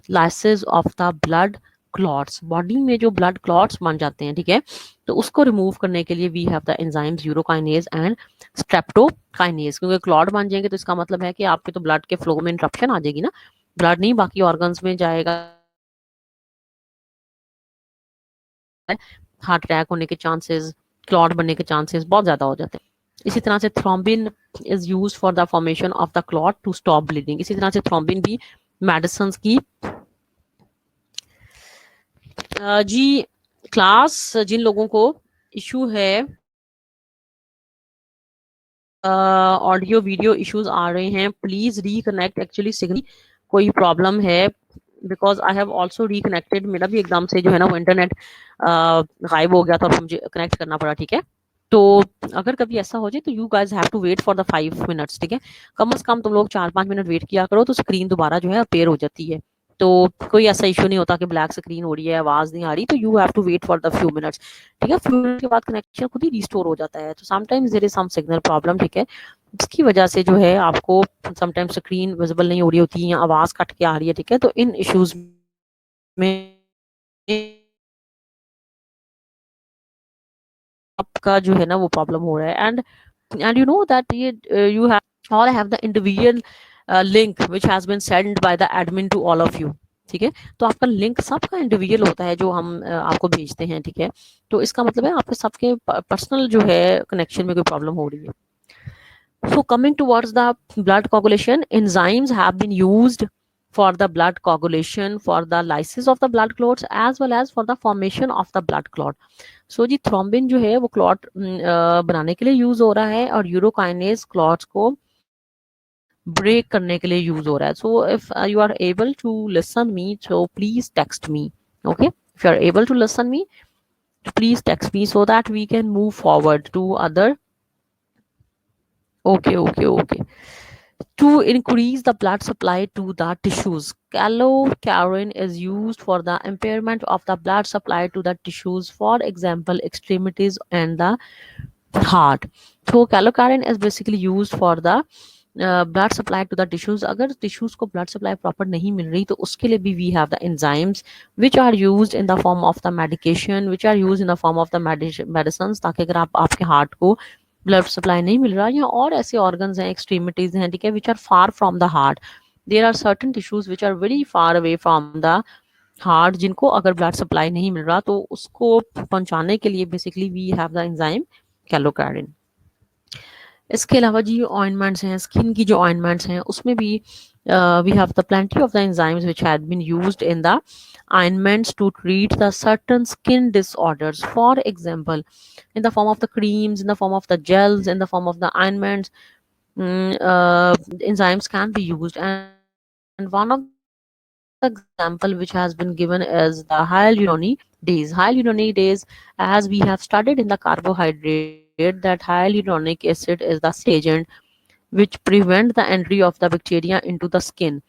lysis of the blood clots. Body में जो ब्लड क्लॉट्स बन जाते हैं, ठीक है, तो उसको रिमूव करने के लिए we have the enzymes urokinase and streptokinase. क्योंकि क्लॉट बन जाएंगे तो इसका मतलब है कि आपके तो ब्लड के फ्लो में इंटरप्शन आ जाएगी ना, ब्लड नहीं बाकी ऑर्गन्स में जाएगा, हार्ट अटैक होने के चांसेस, क्लॉट बनने के चांसेस बहुत ज्यादा हो जाते हैं। इसी तरह से thrombin is used for the formation of the clot to stop bleeding. इसी तरह से थ्रोम्बिन भी मेडिसिन की जी क्लास, जिन लोगों को इशू है, ऑडियो वीडियो इश्यूज आ रहे हैं, प्लीज रिकनेक्ट। एक्चुअली सिग्नल कोई प्रॉब्लम है, because I have also reconnected. मेरा भी एकदम से जो है ना वो इंटरनेट गायब हो गया था और मुझे कनेक्ट करना पड़ा। ठीक है, तो अगर कभी ऐसा हो जाए तो you guys have to wait for the 5 minutes. ठीक है, कम से कम तुम लोग 4-5 मिनट वेट किया करो तो स्क्रीन दोबारा जो है अपेयर हो जाती है। तो कोई ऐसा इशू नहीं होता कि ब्लैक स्क्रीन हो रही है, आवाज नहीं आ रही, तो you have to wait for the few minutes. ठीक है, फ्यू मिनट के बाद कनेक्शन खुद ही रिस्टोर हो जाता है। तो sometimes there is some signal problem. ठीक है, जिसकी वजह से जो है आपको समटाइम्स स्क्रीन विजिबल नहीं हो रही होती है या आवाज कट के आ रही है। ठीक है, तो इन इश्यूज में आपका जो है ना वो प्रॉब्लम हो रहा है। एंड यू नो दैट ये you have all have the individual link which has been send by the admin to all of you. ठीक है, तो आपका लिंक सबका इंडिविजुअल होता है जो हम आपको भेजते हैं। ठीक है, तो इसका मतलब है आपके सबके पर्सनल जो है कनेक्शन में कोई प्रॉब्लम हो रही है। So coming towards the blood coagulation, enzymes have been used for the blood coagulation, for the lysis of the blood clots, as well as for the formation of the blood clot. So जी thrombin जो है वो clot बनाने के लिए use हो रहा है, और यूरोकाइनेज क्लॉट्स को ब्रेक करने के लिए यूज हो रहा है। So if you are able to listen me, so please text me. Okay, if you are able to listen me, please text me so that we can move forward to other. Okay. To increase the blood supply to the tissues, calocyarin is used for the impairment of the blood supply to the tissues, for example extremities and the heart. So calocyarin is basically used for the blood supply to the tissues. अगर tissues को blood supply proper नहीं मिल रही तो उसके लिए भी we have the enzymes which are used in the form of the medication, which are used in the form of the medicines, ताकि अगर आप आपके हार्ट को ब्लड सप्लाई नहीं मिल रहा, या और ऐसे ऑर्गन्स हैं, एक्सट्रीमिटीज हैं, ठीक है, which are far from the heart, there are certain tissues which are very far away from the heart, जिनको अगर ब्लड सप्लाई नहीं मिल रहा तो उसको पहुंचाने के लिए basically we have the enzyme kallikrein. इसके अलावा जी ऑइंटमेंट्स हैं, स्किन की जो ऑइंटमेंट्स हैं उसमें भी we have the plenty of the enzymes which had been used in the ointments to treat the certain skin disorders, for example in the form of the creams, in the form of the gels, in the form of the ointments. Enzymes can be used, and one of the enzymes which is example which has been given is the hyaluronic days. Hyaluronic days, as we have studied in the carbohydrate, that hyaluronic acid is the secret agent which prevent the entry of the bacteria into the skin.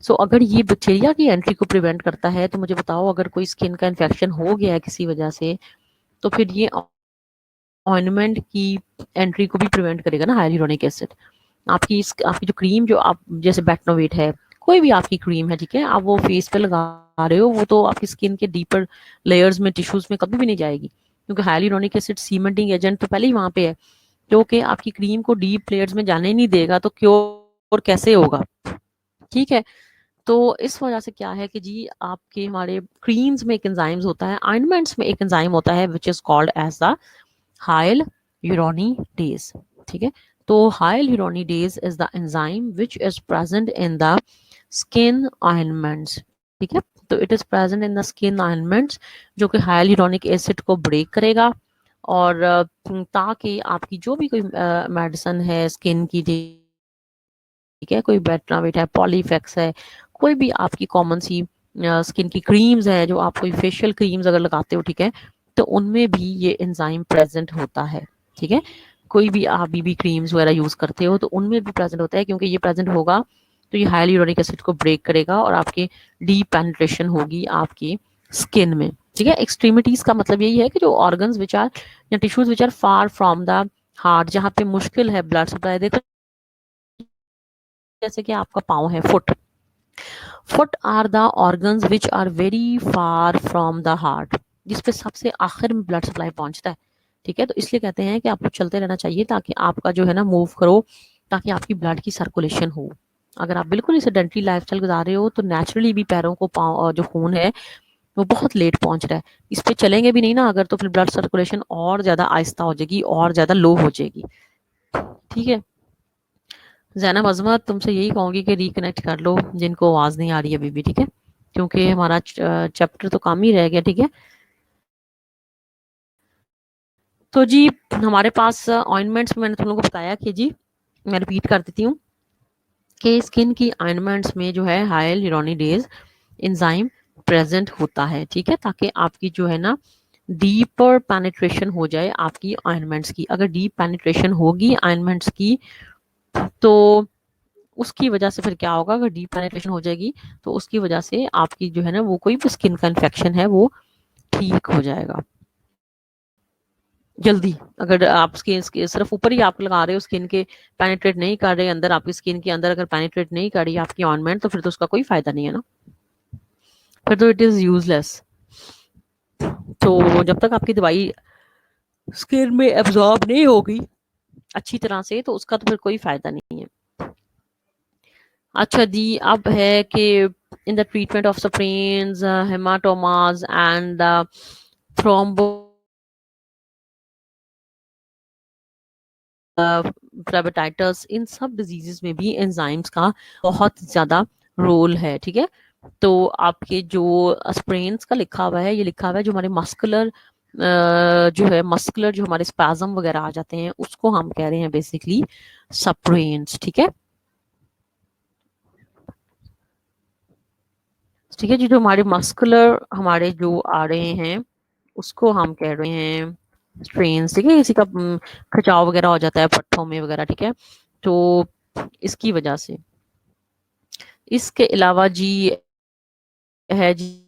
सो अगर ये bacteria की entry को prevent करता है तो मुझे बताओ, अगर कोई स्किन का इन्फेक्शन हो गया है किसी वजह से, तो फिर ये ऑइंटमेंट की एंट्री को भी प्रिवेंट करेगा ना हाइलुरोनिक एसिड। आपकी जो क्रीम, जो आप जैसे बेटनोवेट है, कोई भी आपकी क्रीम है, ठीक है, आप वो फेस पे लगा रहे हो, वो तो आपकी स्किन के डीपर लेयर्स में, टिश्यूज में कभी भी नहीं जाएगी, क्योंकि हाइलुरोनिक एसिड सीमेंटिंग एजेंट तो पहले ही वहां पे है, जो कि आपकी क्रीम को डीप लेयर्स में जाने ही नहीं देगा, तो क्योर कैसे होगा? ठीक है। तो इस वजह से क्या है कि जी आपके हमारे क्रीम्स में एक एंजाइम्स होता है, ऑइंटमेंट्स में एक एंजाइम होता है which is called as the hyaluronidase। ठीक है। तो hyaluronidase is the enzyme which is present in the skin ointments। ठीक है। तो it is present in the skin ointments, जो कि हाइलुरोनिक एसिड को ब्रेक करेगा, और ताकि आपकी जो भी कोई मेडिसिन है स्किन की, ठीक है, कोई बेटनावेट है, पॉलीफेक्स है, कोई भी आपकी कॉमन सी स्किन की क्रीम्स है, जो आप कोई फेशियल क्रीम्स अगर लगाते हो, ठीक है, तो उनमें भी ये एंजाइम प्रेजेंट होता है। ठीक है। कोई भी आप बीबी क्रीम्स वगैरह यूज करते हो तो उनमें भी प्रेजेंट होता है, क्योंकि ये प्रेजेंट होगा तो ये हाइलुरोनिक एसिड को ब्रेक करेगा और आपके डीप पेनिट्रेशन होगी आपकी स्किन में। ठीक है। एक्सट्रीमिटीज का मतलब यही है कि जो ऑर्गन्स विच आर या tissues which are far from the heart, जहाँ पे मुश्किल है ब्लड सप्लाई। देखो जैसे कि आपका पाँव है, foot, foot are the organs which are very far from the heart, जिसपे सबसे आखिर में ब्लड सप्लाई पहुंचता है। ठीक है। तो इसलिए कहते हैं कि आपको चलते रहना चाहिए, ताकि आपका जो है ना मूव करो, ताकि आपकी ब्लड की सर्कुलेशन हो। अगर आप बिल्कुल ही सेडेंटरी लाइफस्टाइल गुजार रहे हो तो नेचुरली भी पैरों को पाँव जो खून है वो बहुत लेट पहुंच रहा है, इस पे चलेंगे भी नहीं ना अगर, तो फिर ब्लड सर्कुलेशन और ज्यादा आहिस्ता हो जाएगी, और ज्यादा लो हो जाएगी। ठीक है। ज़ैनब अज़मत, तुमसे यही कहूँगी कि रिकनेक्ट कर लो जिनको आवाज़ नहीं आ रही अभी भी। ठीक है। क्योंकि हमारा चैप्टर तो कम ही रह गया। ठीक है। तो जी हमारे पास ऑइंटमेंट्स में मैंने तुम लोगों को बताया कि जी, मैं रिपीट कर देती हूँ कि स्किन की ऑइंटमेंट्स में जो है हाइलुरोनिडेज एंजाइम प्रेजेंट होता है। ठीक है। ताकि आपकी जो है ना डीपर पेनिट्रेशन हो जाए आपकी ऑइंटमेंट्स की। अगर डीप पेनिट्रेशन होगी ऑइंटमेंट्स की, तो उसकी वजह से फिर क्या होगा, अगर डीप पेनिट्रेशन हो जाएगी तो उसकी वजह से आपकी जो है ना वो कोई भी स्किन का इन्फेक्शन है वो ठीक हो जाएगा जल्दी। अगर आप स्किन सिर्फ ऊपर ही आप लगा रहे हो, स्किन के पेनिट्रेट नहीं कर रहे अंदर, आपकी स्किन के अंदर अगर पेनिट्रेट नहीं कर रही आपकी ऑइंटमेंट, तो फिर तो उसका कोई फायदा नहीं है ना, फिर तो इट इज यूजलेस। तो जब तक आपकी दवाई स्किन में एब्जॉर्ब नहीं होगी अच्छी तरह से, तो उसका तो फिर कोई फायदा नहीं है। अच्छा जी, अब है कि in the treatment of sprains, hematomas and thrombophlebitis, इन सब डिजीजेस में भी एंजाइम्स का बहुत ज्यादा रोल है। ठीक है। तो आपके जो स्प्रेन्स का लिखा हुआ है, ये लिखा हुआ है जो हमारे मस्कुलर जो है, मस्कुलर जो हमारे स्पैज्म वगैरह आ जाते हैं, उसको हम कह रहे हैं बेसिकली स्प्रेन्स। ठीक है। ठीक है जी। जो हमारे मस्कुलर हमारे जो आ रहे हैं उसको हम कह रहे हैं स्ट्रेन्स। ठीक है। किसी का खिंचाव वगैरह हो जाता है पट्टों में वगैरह। ठीक है। तो इसकी वजह से, इसके अलावा जी है जी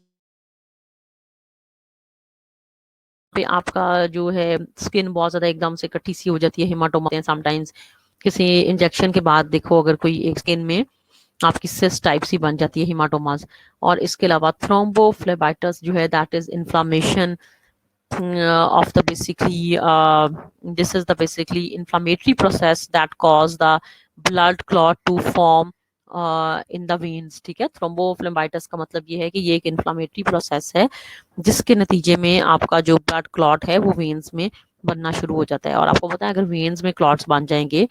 पे आपका जो है स्किन बहुत ज्यादा एकदम से कट्टी सी हो जाती है, हेमाटोमा समटाइम्स किसी इंजेक्शन के बाद। देखो अगर कोई एक स्किन में आपकी सिस्ट टाइप सी बन जाती है, हेमाटोमास। और इसके अलावा थ्रोम्बोफ्लेबाइटिस जो है, that is inflammation of the basically this is the basically inflammatory process that cause the blood clot to form in the veins। ठीक है। थ्रोम्बोफ्लेबाइटिस का मतलब ये है कि ये एक इन्फ्लामेटरी प्रोसेस है जिसके नतीजे में आपका जो ब्लड क्लॉट है वो वेन्स में बनना शुरू हो जाता है। और आपको पता है अगर वेन्स में क्लॉट्स बन जाएंगे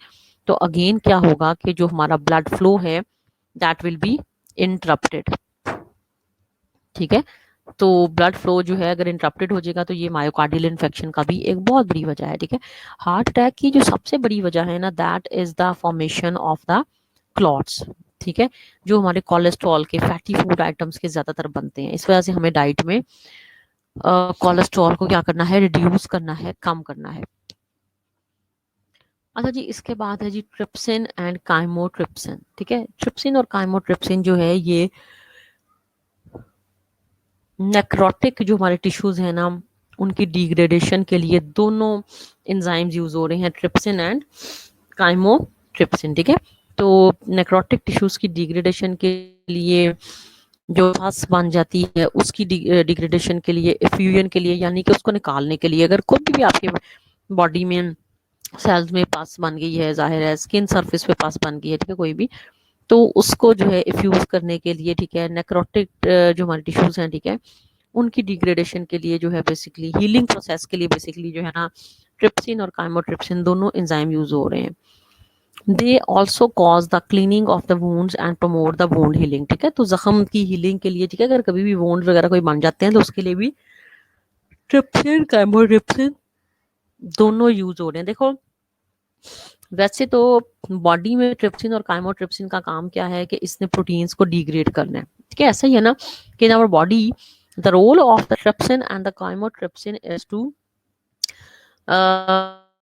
तो अगेन क्या होगा कि जो हमारा ब्लड फ्लो है दैट विल बी इंटरप्टेड। ठीक है। तो ब्लड फ्लो जो है अगर इंटरप्टेड हो जाएगा तो ये मायोकार्डियल इन्फेक्शन का भी एक बहुत बड़ी वजह है। ठीक है। हार्ट अटैक की जो सबसे बड़ी वजह है ना, that is the formation of the clots. ठीक है, जो हमारे कोलेस्ट्रॉल के फैटी फूड आइटम्स के ज्यादातर बनते हैं। इस वजह से हमें डाइट में कोलेस्ट्रॉल को क्या करना है, रिड्यूस करना है, कम करना है। अच्छा जी, इसके बाद है जी ट्रिप्सिन एंड काइमोट्रिप्सिन। ठीक है, ट्रिप्सिन और काइमोट्रिप्सिन जो है ये नेक्रोटिक जो हमारे टिश्यूज है ना उनकी डिग्रेडेशन के लिए दोनों एंजाइम्स यूज हो रहे हैं, ट्रिप्सिन एंड काइमोट्रिप्सिन। ठीक है, तो नेक्रोटिक टिश्यूज की डिग्रेडेशन के लिए जो पस बन जाती है उसकी डिग्रेडेशन के लिए, एफ्यूजन के लिए, यानी कि उसको निकालने के लिए, अगर कोई भी आपके बॉडी में सेल्स में पस बन गई है, जाहिर है स्किन सरफेस पे पस बन गई है, ठीक है, कोई भी, तो उसको जो है इफ्यूज करने के लिए, ठीक है, नेक्रोटिक जो हमारे टिश्यूज हैं, ठीक है, उनकी डिग्रेडेशन के लिए जो है बेसिकली हीलिंग प्रोसेस के लिए बेसिकली जो है ना ट्रिप्सिन और काइमोट्रिप्सिन दोनों एंजाइम यूज हो रहे हैं। They also cause the cleaning of the wounds and promote the wound healing. ठीक है, तो जख्म की हीलिंग के लिए, ठीक है, अगर कभी भी वुंड वगैरह कोई बन जाते हैं तो उसके लिए भी ट्रिप्सिन काइमोट्रिप्सिन दोनों यूज हो रहे हैं। देखो वैसे तो बॉडी में ट्रिप्सिन और काइमोट्रिप्सिन का काम क्या है कि इसने प्रोटीन्स को डिग्रेड करना है। ठीक है, ऐसा ही है ना कि in our body the role of the trypsin and the chymotrypsin is to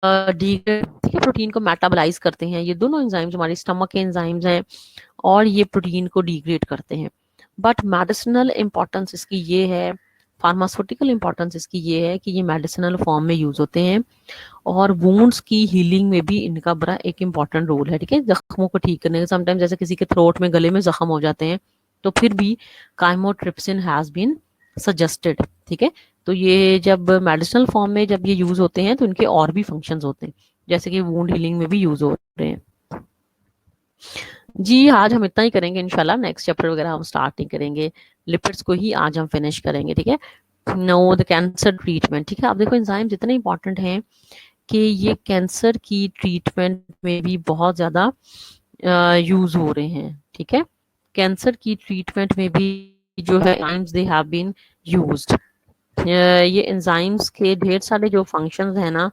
degrade, ठीक है, प्रोटीन को मेटाबोलाइज करते हैं। ये दोनों एंजाइम्स हमारे स्टमक के एंजाइम्स हैं और ये प्रोटीन को डिग्रेड करते हैं। बट मेडिसिनल इंपॉर्टेंस इसकी ये है, फार्मास्यूटिकल इंपॉर्टेंस इसकी ये है कि ये मेडिसिनल फॉर्म में यूज होते हैं और वुंड्स की हीलिंग में भी इनका बड़ा एक इम्पॉर्टेंट रोल है। ठीक है, जख्मों को ठीक करने का, समटाइम जैसे किसी के थ्रोट में, गले में जख्म हो जाते हैं तो फिर भी काइमोट्रिप्सिन हैज बीन सजेस्टेड। ठीक है, तो ये जब मेडिसिनल फॉर्म में जब ये यूज होते हैं तो इनके और भी फंक्शंस होते हैं, जैसे कि वुंड हीलिंग में भी यूज हो रहे हैं। जी आज हम इतना ही करेंगे, इंशाल्लाह नेक्स्ट चैप्टर वगैरह हम स्टार्ट नहीं करेंगे, लिपिड्स को ही आज हम फिनिश करेंगे। ठीक है, नो द कैंसर ट्रीटमेंट। ठीक है, आप देखो एंजाइम्स इतने इंपॉर्टेंट हैं कि ये कैंसर की ट्रीटमेंट में भी बहुत ज़्यादा यूज हो रहे हैं। ठीक है, कैंसर की ट्रीटमेंट में भी जो है enzymes they have been used. ये एंजाइम्स के ढेर सारे जो फंक्शंस हैं ना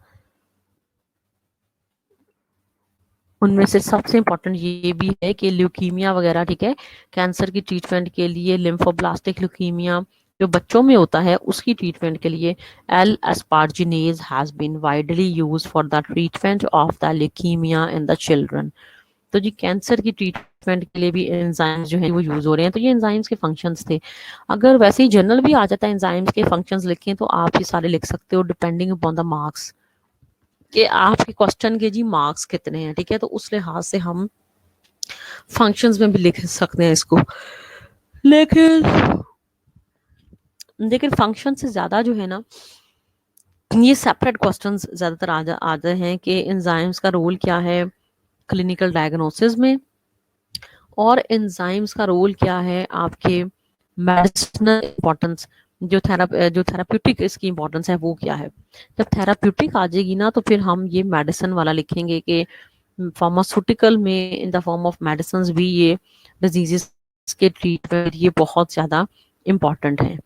उनमें से सबसे इम्पोर्टेंट ये भी है कि ल्यूकीमिया वगैरह, ठीक है, कैंसर की ट्रीटमेंट के लिए, लिम्फोब्लास्टिक ल्यूकीमिया जो बच्चों में होता है उसकी ट्रीटमेंट के लिए L asparaginase has been widely used for the treatment of the leukaemia in the children. तो जी कैंसर की ट्रीटमेंट के लिए भी एंजाइम्स जो है वो यूज हो रहे हैं। तो ये एंजाइम्स के फंक्शंस थे। अगर वैसे ही जनरल भी आ जाता है एंजाइम्स के फंक्शंस लिखें तो आप ये सारे लिख सकते हो डिपेंडिंग अपॉन द मार्क्स, कि आपके क्वेश्चन के जी मार्क्स कितने हैं। ठीक है, तो उस लिहाज से हम फंक्शंस में भी लिख सकते हैं इसको, लेकिन लेकिन फंक्शन से ज्यादा जो है ना ये सेपरेट क्वेश्चंस ज्यादातर आते हैं कि एंजाइम्स का रोल क्या है क्लिनिकल डायग्नोसिस में, और एंजाइम्स का रोल क्या है आपके मेडिसिनल इंपॉर्टेंस, जो थेराप्यूटिक इसकी इंपॉर्टेंस है वो क्या है। जब थेराप्यूटिक आ जाएगी ना तो फिर हम ये मेडिसिन वाला लिखेंगे कि फार्मास्यूटिकल में इन द फॉर्म ऑफ मेडिसिन भी ये डिजीजेस के ट्रीटमेंट ये बहुत ज़्यादा इम्पॉर्टेंट है।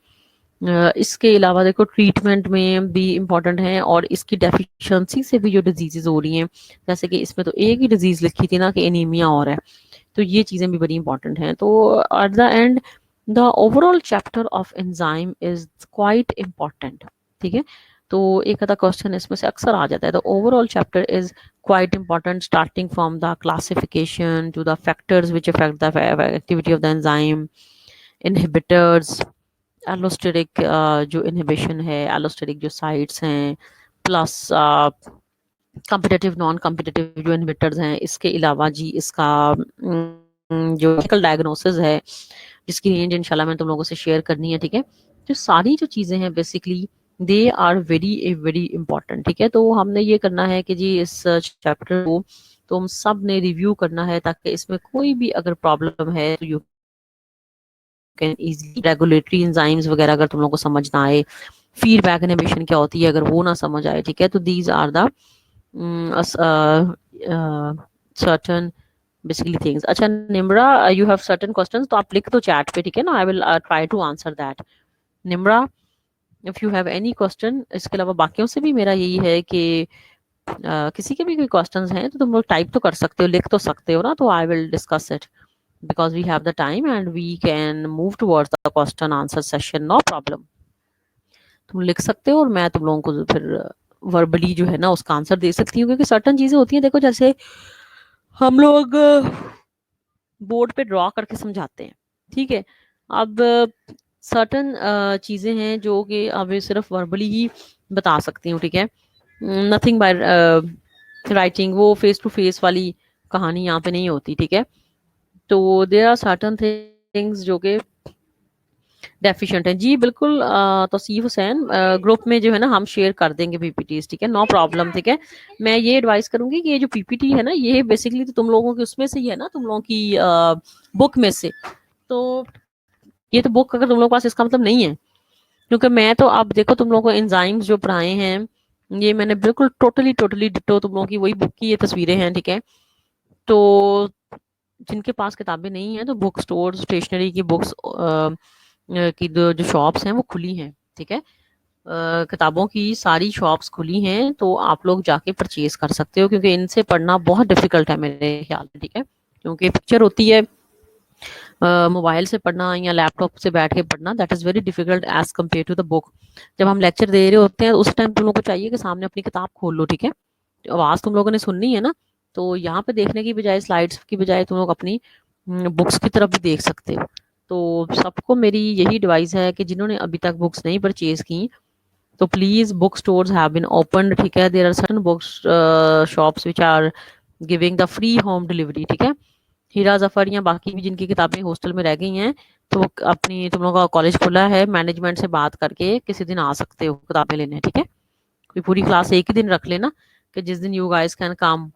इसके अलावा देखो ट्रीटमेंट में भी इम्पॉर्टेंट है और इसकी डेफिशिएंसी से भी जो डिजीजेज हो रही हैं, जैसे कि इसमें तो एक ही डिजीज लिखी थी ना कि एनीमिया और है, तो ये चीज़ें भी बड़ी इंपॉर्टेंट हैं। तो at the end the overall chapter of enzyme is quite important. ठीक है, तो एक आधा क्वेश्चन इसमें से अक्सर आ जाता है। The overall chapter is quite important starting from the classification to the factors which affect the activity of the enzyme, inhibitors, allosteric जो इनहिबिशन है, एलोस्टेरिक जो साइट्स हैं, प्लस कम्पिटिटिव नॉन कम्पिटिटिव जो इनहिबिटर्स हैं, इसके अलावा जी इसका जो क्लिनिकल डायग्नोसिस है जिसकी रेंज इंशाल्लाह मैं तुम लोगों से शेयर करनी है। ठीक है, जो सारी जो चीज़ें हैं basically they are very important. ठीक है, तो हमने ये करना है कि जी इस चैप्टर को तो हम सब ने रिव्यू करना है ताकि इसमें कोई भी अगर प्रॉब्लम है तो you can easily, regulatory enzymes वगैरह अगर तुम लोगों को समझ ना आए, फीडबैक इनहिबिशन क्या होती है अगर वो ना समझ आए, ठीक है, तो these are the certain basically things. अच्छा Nimra, you have certain questions तो आप लिख दो चैट पे, ठीक है ना, I will try to answer that. Nimra if you have any question, इसके अलावा बाकियों से भी मेरा यही है कि किसी के भी कोई क्वेश्चंस हैं तो तुम लोग टाइप तो कर सकते हो, लिख तो सकते हो ना, तो I will discuss it. because we have the time and we can move towards the question answer session, no problem. तुम लिख सकते हो और मैं तुम लोगों को फिर वर्बली जो है ना उसका आंसर दे सकती हूँ, क्योंकि सर्टन चीजें होती हैं, देखो जैसे हम लोग बोर्ड पे ड्रॉ करके समझाते हैं, ठीक है। अब सर्टन चीजें हैं जो कि अब सिर्फ वर्बली ही बता सकती हूँ, ठीक है। नथिंग बाय राइटिंग, वो फेस टू फेस वाली कहानी यहाँ पे नहीं होती, ठीक है। तो देयर आर सर्टन थिंग्स जो कि डेफिशिएंट है जी, बिल्कुल। तौसीफ हुसैन, ग्रुप में जो है ना हम शेयर कर देंगे पीपीटीज, ठीक है, नो प्रॉब्लम, ठीक है। मैं ये एडवाइस करूंगी कि ये जो पीपीटी है ना, ये बेसिकली तो तुम लोगों की उसमें से ही है ना, तुम लोगों की बुक में से। तो ये तो बुक अगर तुम लोगों के पास, इसका मतलब नहीं है, क्योंकि मैं तो अब देखो तुम लोगों को एंजाइम्स जो पढ़ाए हैं, ये मैंने बिल्कुल टोटली टोटली डिटो तुम लोगों की वही बुक की ये तस्वीरें हैं, ठीक है। तो जिनके पास किताबें नहीं है तो बुक स्टोर, स्टेशनरी की बुक्स की जो शॉप्स हैं वो खुली हैं, ठीक है। किताबों की सारी शॉप्स खुली हैं, तो आप लोग जाके परचेज कर सकते हो, क्योंकि इनसे पढ़ना बहुत डिफिकल्ट है मेरे ख्याल में, ठीक है। क्योंकि पिक्चर होती है, मोबाइल से पढ़ना या लैपटॉप से बैठ के पढ़ना, that is very difficult as compare to the book. जब हम लेक्चर दे रहे होते हैं उस टाइम तुम लोगों को चाहिए कि सामने अपनी किताब खोल लो, ठीक है। आवाज़ तुम लोगों ने सुननी है ना, तो यहाँ पे देखने की बजाय, स्लाइड्स की बजाय, तुम लोग अपनी बुक्स की तरफ भी देख सकते हो। तो सबको मेरी यही एडवाइस है कि जिन्होंने अभी तक बुक्स नहीं परचेज की, तो please book stores have been opened, ठीक है। There are certain books shops which are giving the free home delivery, ठीक है। हीरा जफर या बाकी भी जिनकी किताबें हॉस्टल में रह गई हैं, तो वो अपनी, तुम लोगों का कॉलेज खुला है, मैनेजमेंट से बात करके किसी दिन आ सकते हो किताबें लेने, ठीक है। कोई पूरी क्लास एक ही दिन रख लेना कि जिस दिन यू गाइस कैन कम।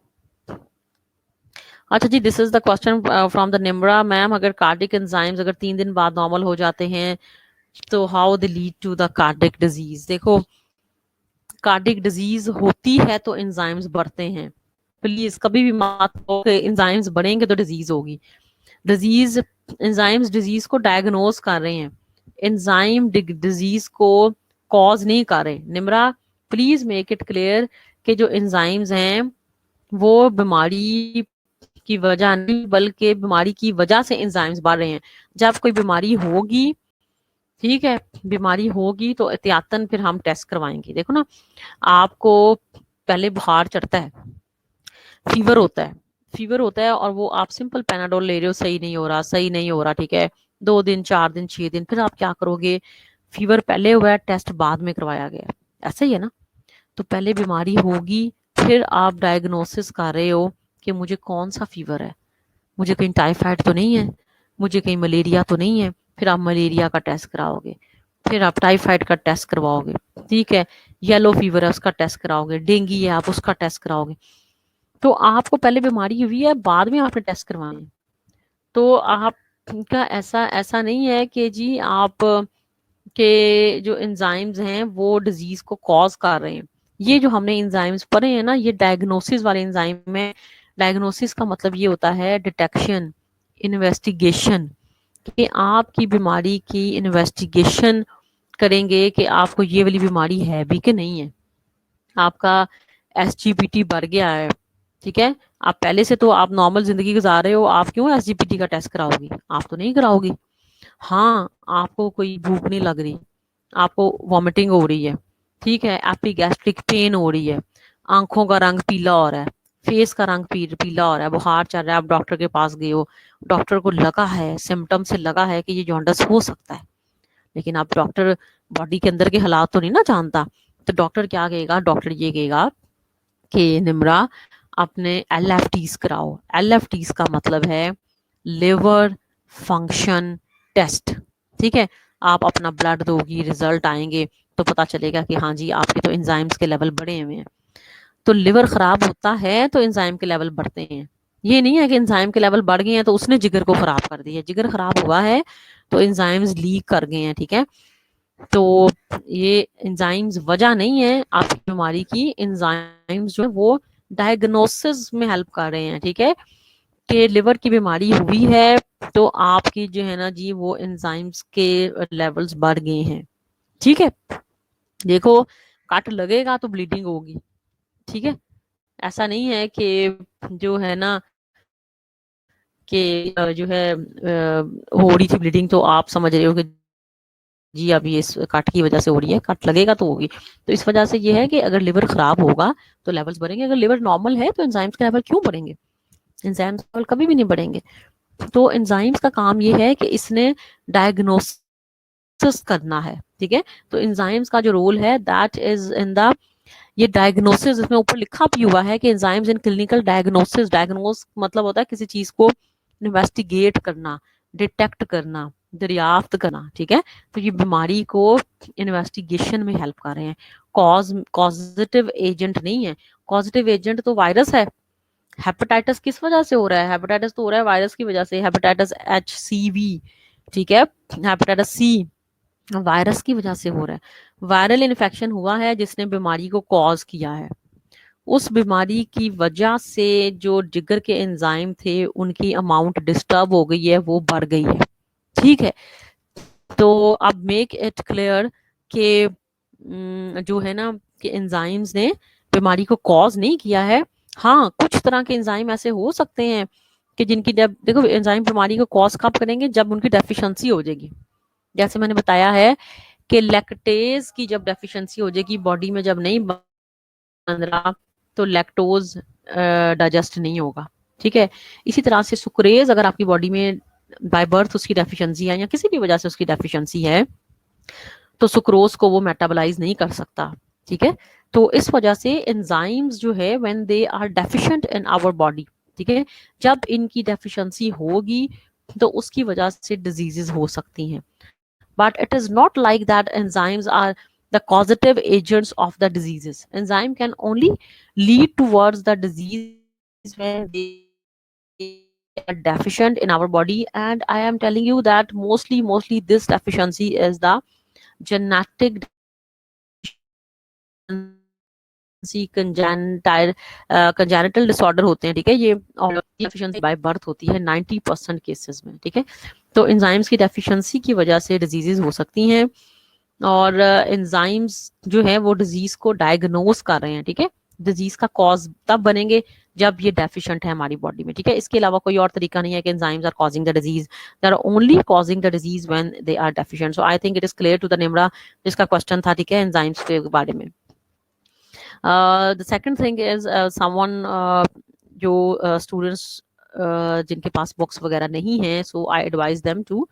अच्छा जी, this is the question from the Nimra ma'am, अगर कार्डिक एंजाइम्स अगर 3 दिन बाद नॉर्मल हो जाते हैं तो how they lead to the cardiac disease. देखो, कार्डिक डिजीज होती है तो एंजाइम्स बढ़ते हैं, प्लीज कभी भी मत कहो कि एंजाइम्स बढ़ेंगे तो डिजीज होगी। डिजीज, एंजाइम्स डिजीज को डायग्नोज कर रहे हैं, एंजाइम डिजीज को कॉज नहीं कर रहे। Nimra, please make it clear कि जो एंजाइम्स हैं वो बीमारी की वजह नहीं, बल्कि बीमारी की वजह से एंजाइम्स बढ़ रहे हैं। जब कोई बीमारी होगी, ठीक है, बीमारी होगी तो एहतियातन फिर हम टेस्ट करवाएंगे। देखो ना, आपको पहले बुखार चढ़ता है, फीवर होता है, फीवर होता है, और वो आप सिंपल पैनाडोल ले रहे हो, सही नहीं हो रहा, सही नहीं हो रहा, ठीक है। 2 दिन, 4 दिन, 6 दिन, फिर आप क्या करोगे? फीवर पहले हुआ है, टेस्ट बाद में करवाया गया है, ऐसा ही है ना। तो पहले बीमारी होगी, फिर आप डायग्नोसिस कर रहे हो कि मुझे कौन सा फीवर है, मुझे कहीं टाइफाइड तो नहीं है, मुझे कहीं मलेरिया तो नहीं है। फिर आप मलेरिया का टेस्ट कराओगे, फिर आप टाइफाइड का टेस्ट करवाओगे, ठीक है। येलो फीवर है उसका टेस्ट कराओगे, डेंगू है आप उसका टेस्ट कराओगे। तो आपको पहले बीमारी हुई है, बाद में आपने टेस्ट करवाए हैं। तो आपका ऐसा ऐसा नहीं है कि जी आप के जो एंजाइम्स हैं वो डिजीज को कॉज कर रहे हैं। ये जो हमने एंजाइम्स पढ़े हैं ना, ये डायग्नोसिस वाले एंजाइम है। डायग्नोसिस का मतलब ये होता है डिटेक्शन, इन्वेस्टिगेशन, कि आपकी बीमारी की इन्वेस्टिगेशन करेंगे कि आपको ये वाली बीमारी है भी कि नहीं है। आपका एसजीपीटी बढ़ गया है, ठीक है, आप पहले से तो आप नॉर्मल जिंदगी गुजार रहे हो, आप क्यों एसजीपीटी का टेस्ट कराओगी? आप तो नहीं कराओगी। हाँ, आपको कोई भूख नहीं लग रही, आपको वॉमिटिंग हो रही है, ठीक है, एपिगैस्ट्रिक पेन हो रही है, आंखों का रंग पीला हो रहा है, फेस का रंग पीला हो रहा है, बुखार चल रहा है, आप डॉक्टर के पास गए हो, डॉक्टर को लगा है, सिम्टम से लगा है कि ये जॉन्डिस हो सकता है, लेकिन आप डॉक्टर बॉडी के अंदर के हालात तो नहीं ना जानता। तो डॉक्टर क्या कहेगा? डॉक्टर ये कहेगा कि निम्रा अपने LFTs कराओ। LFTs का मतलब है लिवर फंक्शन टेस्ट, ठीक है। आप अपना ब्लड दोगी, रिजल्ट आएंगे तो पता चलेगा कि हाँ जी आपके तो एंजाइम्स के लेवल बढ़े हुए हैं। तो लिवर खराब होता है तो एंजाइम के लेवल बढ़ते हैं। ये नहीं है कि एंजाइम के लेवल बढ़ गए हैं तो उसने जिगर को खराब कर दिया, जिगर खराब हुआ है तो एंजाइम्स लीक कर गए हैं, ठीक है। तो ये एंजाइम्स वजह नहीं है आपकी बीमारी की, एंजाइम्स जो है वो डायग्नोसिस में हेल्प कर रहे हैं, ठीक है। कि लिवर की बीमारी हुई है तो आपकी जो है ना जी वो एंजाइम्स के लेवल्स बढ़ गए हैं, ठीक है। देखो, कट लगेगा तो ब्लीडिंग होगी, ठीक है। ऐसा नहीं है कि जो है ना कि जो है हो रही थी ब्लीडिंग, तो आप समझ रहे हो कि जी अब ये इस कट की वजह से हो रही है, कट लगेगा तो होगी। तो इस वजह से ये है कि अगर लिवर खराब होगा तो लेवल्स बढ़ेंगे, अगर लिवर नॉर्मल है तो एंजाइम्स के लेवल क्यों बढ़ेंगे? एंजाइम्स लेवल कभी भी नहीं बढ़ेंगे। तो एंजाइम्स का काम ये है कि इसने डायग्नोसिस करना है, ठीक है। तो एंजाइम्स का जो रोल है दैट इज इन द ये डायग्नोसिस, इसमें ऊपर लिखा भी हुआ है कि enzymes in clinical diagnosis. Diagnose मतलब होता है किसी चीज को इन्वेस्टिगेट करना, डिटेक्ट करना, दरियाफ्त करना, ठीक है। तो ये बीमारी को इन्वेस्टिगेशन में हेल्प कर रहे हैं। कॉजेटिव एजेंट नहीं है। कॉजेटिव एजेंट तो वायरस है। हेपेटाइटिस किस वजह से हो रहा है? हेपेटाइटिस तो हो रहा है वायरस की वजह से, हेपेटाइटिस HCV, ठीक है। हेपेटाइटिस C वायरस की वजह से हो रहा है। वायरल इन्फेक्शन हुआ है जिसने बीमारी को कॉज किया है। उस बीमारी की वजह से जो जिगर के एंजाइम थे उनकी अमाउंट डिस्टर्ब हो गई है, वो बढ़ गई है, ठीक है। तो अब मेक इट क्लियर कि जो है ना कि एंजाइम्स ने बीमारी को कॉज नहीं किया है। हाँ, कुछ तरह के एंजाइम ऐसे हो सकते हैं कि जिनकी जब देखो एंजाइम बीमारी को कॉज कब करेंगे? जब उनकी डेफिशिएंसी हो जाएगी। जैसे मैंने बताया है कि लैक्टेज की जब डेफिशिएंसी हो जाएगी बॉडी में, जब नहीं बन रहा, तो लैक्टोज डाइजेस्ट नहीं होगा, ठीक है। इसी तरह से सुक्रेज अगर आपकी बॉडी में बाय बर्थ उसकी डेफिशिएंसी है या किसी भी वजह से उसकी डेफिशिएंसी है, तो सुक्रोज को वो मेटाबोलाइज नहीं कर सकता, ठीक है। तो इस वजह से एंजाइम्स जो है when they are deficient in our body, ठीक है, जब इनकी डेफिशिएंसी होगी तो उसकी वजह से डिजीजेस हो सकती हैं। But it is not like that enzymes are the causative agents of the diseases. Enzyme can only lead towards the disease when they are deficient in our body, and I am telling you that mostly this deficiency is the genetic congenital congenital disorder होते हैं, ठीक है। ये deficiency by birth होती है 90% cases में, ठीक है। तो एंजाइम्स की डेफिशिएंसी की वजह से डिजीजेस हो सकती हैं, और एंजाइम्स जो है वो डिजीज को डायग्नोस कर रहे हैं, ठीक है। डिजीज का कॉज तब बनेंगे जब ये डेफिशिएंट है हमारी बॉडी में, ठीक है। इसके अलावा कोई और तरीका नहीं है कि enzymes are causing the disease, they are only causing the disease when they are deficient. So I think it is clear to the Nimra जिसका क्वेश्चन था, ठीक है, एंजाइम्स के बारे में। The second thing is someone जो स्टूडेंट्स जिनके पास बुक्स वगैरह नहीं है, so I advise them to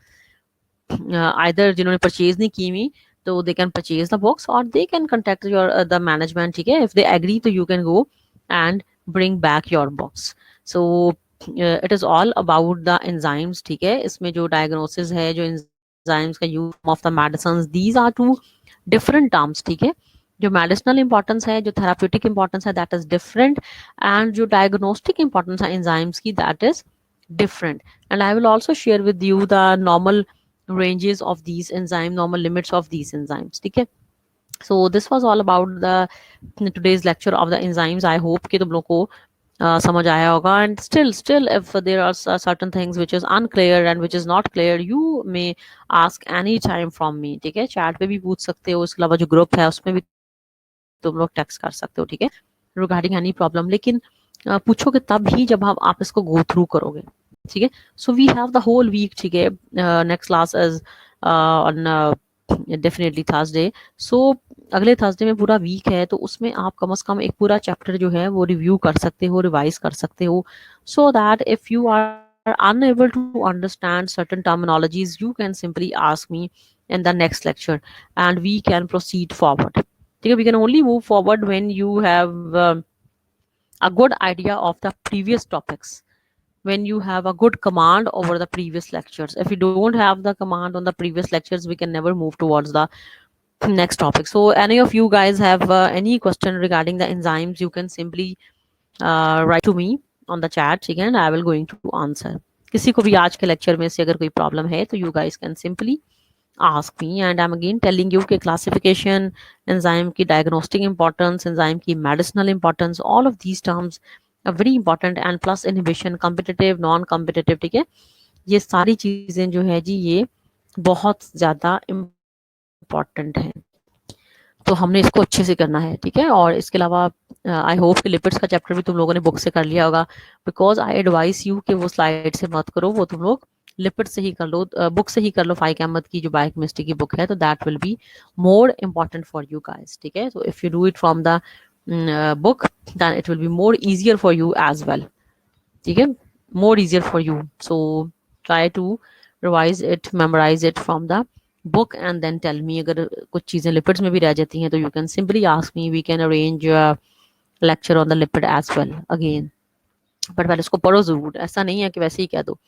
either जिन्होंने परचेज नहीं की हुई तो they can purchase the books और they can contact your the management, ठीक है। इफ दे एग्री तो you can go and bring back your books. So it is all about the enzymes, ठीक है। इसमें जो डायग्नोसिस है, जो एंजाइम्स का use of the medicine, these are two different terms, ठीक है। जो मेडिसिनल इंपॉर्टेंस है, जो थेराप्यूटिक इंपॉर्टेंस है, दैट इज डिफरेंट, एंड जो डायग्नोस्टिक इंपॉर्टेंस है एंजाइम्स की, that is different. And I will also share with you the normal ranges of these enzyme, normal limits of these enzymes, ठीक है। So this was all about the today's lecture of the enzymes. I hope कि तुम लोग को समझ आया होगा, and still if there are certain things which is unclear and which is not clear, you may ask any time from me, ठीक है। Chat पे भी पूछ सकते हो, इसके अलावा जो ग्रुप है उसमें भी तुम लोग टेक्स्ट कर सकते हो, ठीक है, रिगार्डिंग एनी प्रॉब्लम। लेकिन पूछोगे तब ही जब आप इसको गो थ्रू करोगे, ठीक है। So we have the whole week, ठीक है। Next class is on definitely Thursday. So अगले थर्सडे में पूरा वीक है, तो उसमें आप कम से कम एक पूरा चैप्टर जो है वो रिव्यू कर सकते हो, रिवाइज कर सकते हो, so that if you are unable to understand certain terminologies, you can simply ask me in the next lecture and we can proceed forward, ठीक है। We can only move forward when you have a good idea of the previous topics, when you have a good command over the previous lectures. If you don't have the command on the previous lectures, we can never move towards the next topic. So any of you guys have any question regarding the enzymes, you can simply write to me on the chat, ठीक है, and I will going to answer. किसी को भी आज के lecture में से अगर कोई प्रॉब्लम है तो you guys can simply ask me, and I'm again telling you कि classification, enzyme की diagnostic importance, enzyme की medicinal importance, all of these terms are very important, and plus inhibition, competitive, non competitive, ठीक है। ये सारी चीजें जो है जी ये बहुत ज्यादा important है। तो हमने इसको अच्छे से करना है, ठीक है। और इसके अलावा आई होप कि लिपिड्स का चैप्टर भी तुम लोगों ने बुक से कर लिया होगा, बिकॉज आई एडवाइस यू कि वो स्लाइड से मत करो, वो तुम लोग लिपिड से ही कर लो, बुक से ही कर लो, फाइक अहमद की जो बायोकेमिस्ट्री की बुक है, तो that will be more important for you guys, ठीक है। तो if you do it from the book, then it will be more easier for you as well, ठीक है, more easier for you. So try to revise it, memorize it from the book and then tell me अगर कुछ चीज़ें lipids में भी रह जाती हैं तो you can simply ask me, we can arrange a lecture on the lipid as well again, but पहले उसको पढ़ो ज़रूर, ऐसा नहीं है कि वैसे ही कह दो।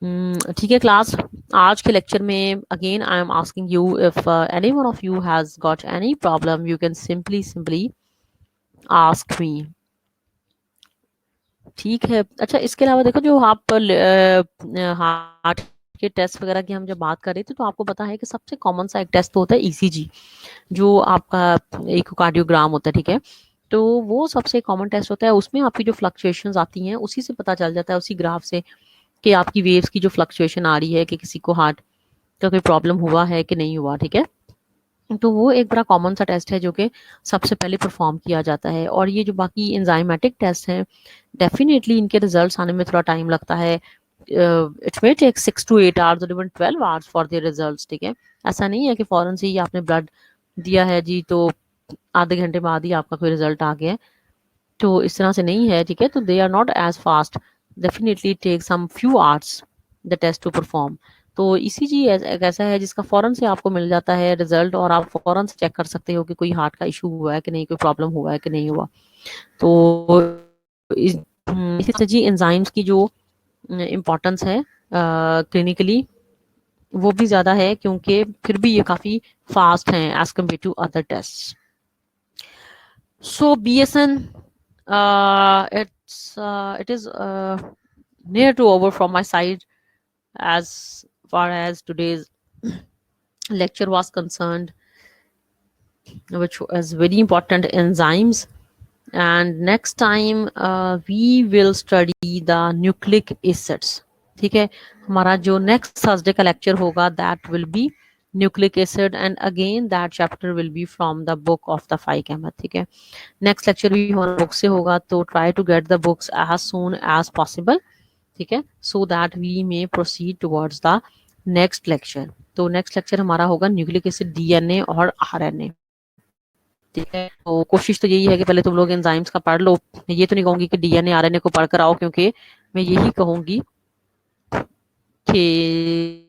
ठीक है क्लास, आज के लेक्चर में again I am asking you if any one of you has got any problem you can simply ask me, ठीक है। अच्छा, इसके अलावा देखो जो आप हार्ट के टेस्ट वगैरह की हम जब बात कर रहे थे तो आपको पता है कि सबसे कॉमन सा एक टेस्ट तो होता है ईसीजी, जो आपका इकोकार्डियोग्राम होता है, ठीक है। तो वो सबसे कॉमन टेस्ट होता है, उसमें आपकी जो फ्लक्चुएशंस आती हैं उसी से पता चल जाता है, उसी ग्राफ से, कि आपकी वेव्स की जो फ्लक्चुएशन आ रही है कि किसी को हार्ट का कोई प्रॉब्लम हुआ है कि नहीं हुआ, ठीक है। तो वो एक बड़ा कॉमन सा टेस्ट है जो कि सबसे पहले परफॉर्म किया जाता है। और ये जो बाकी एंजाइमेटिक टेस्ट हैं, डेफिनेटली इनके रिजल्ट्स आने में थोड़ा टाइम लगता है, it may take 6 to 8 hours और even 12 hours for the results, ठीक है। ऐसा नहीं है कि फौरन से ही आपने ब्लड दिया है जी तो आधे घंटे बाद ही आपका कोई रिजल्ट आ गया है, तो इस तरह से नहीं है, ठीक है। तो they are not as fast, definitely take some few hours the test to perform. तो ईसीजी एक ऐसा है जिसका फौरन से आपको मिल जाता है रिजल्ट और आप फौरन से चेक कर सकते हो कि कोई हार्ट का इशू हुआ है कि नहीं, कोई प्रॉब्लम हुआ है कि नहीं हुआ। तो इसी तरह जी एंजाइम्स की जो इम्पोर्टेंस है क्लिनिकली वो भी ज़्यादा है, क्योंकि फिर भी ये काफ़ी फास्ट हैं as compare to other test. So BSN, it is near to over from my side as far as today's lecture was concerned, which is very important enzymes. And next time we will study the nucleic acids, ठीक है। हमारा जो next Thursday का lecture होगा that will be nucleic acid and again that chapter will be from the book of the Faiq Ahmad, ठीक है। Next lecture भी हमारा बुक से होगा, तो try to get the books as soon as possible, ठीक है, so that we may proceed towards the next lecture. तो नेक्स्ट लेक्चर हमारा होगा न्यूक्लिक एसिड, डीएनए और आरएनए, ठीक है। तो कोशिश तो यही है कि पहले तुम लोग एंजाइम्स का पढ़ लो, ये तो नहीं कहूंगी कि डीएनए आरएनए को पढ़ कर आओ, क्योंकि मैं यही कहूंगी कि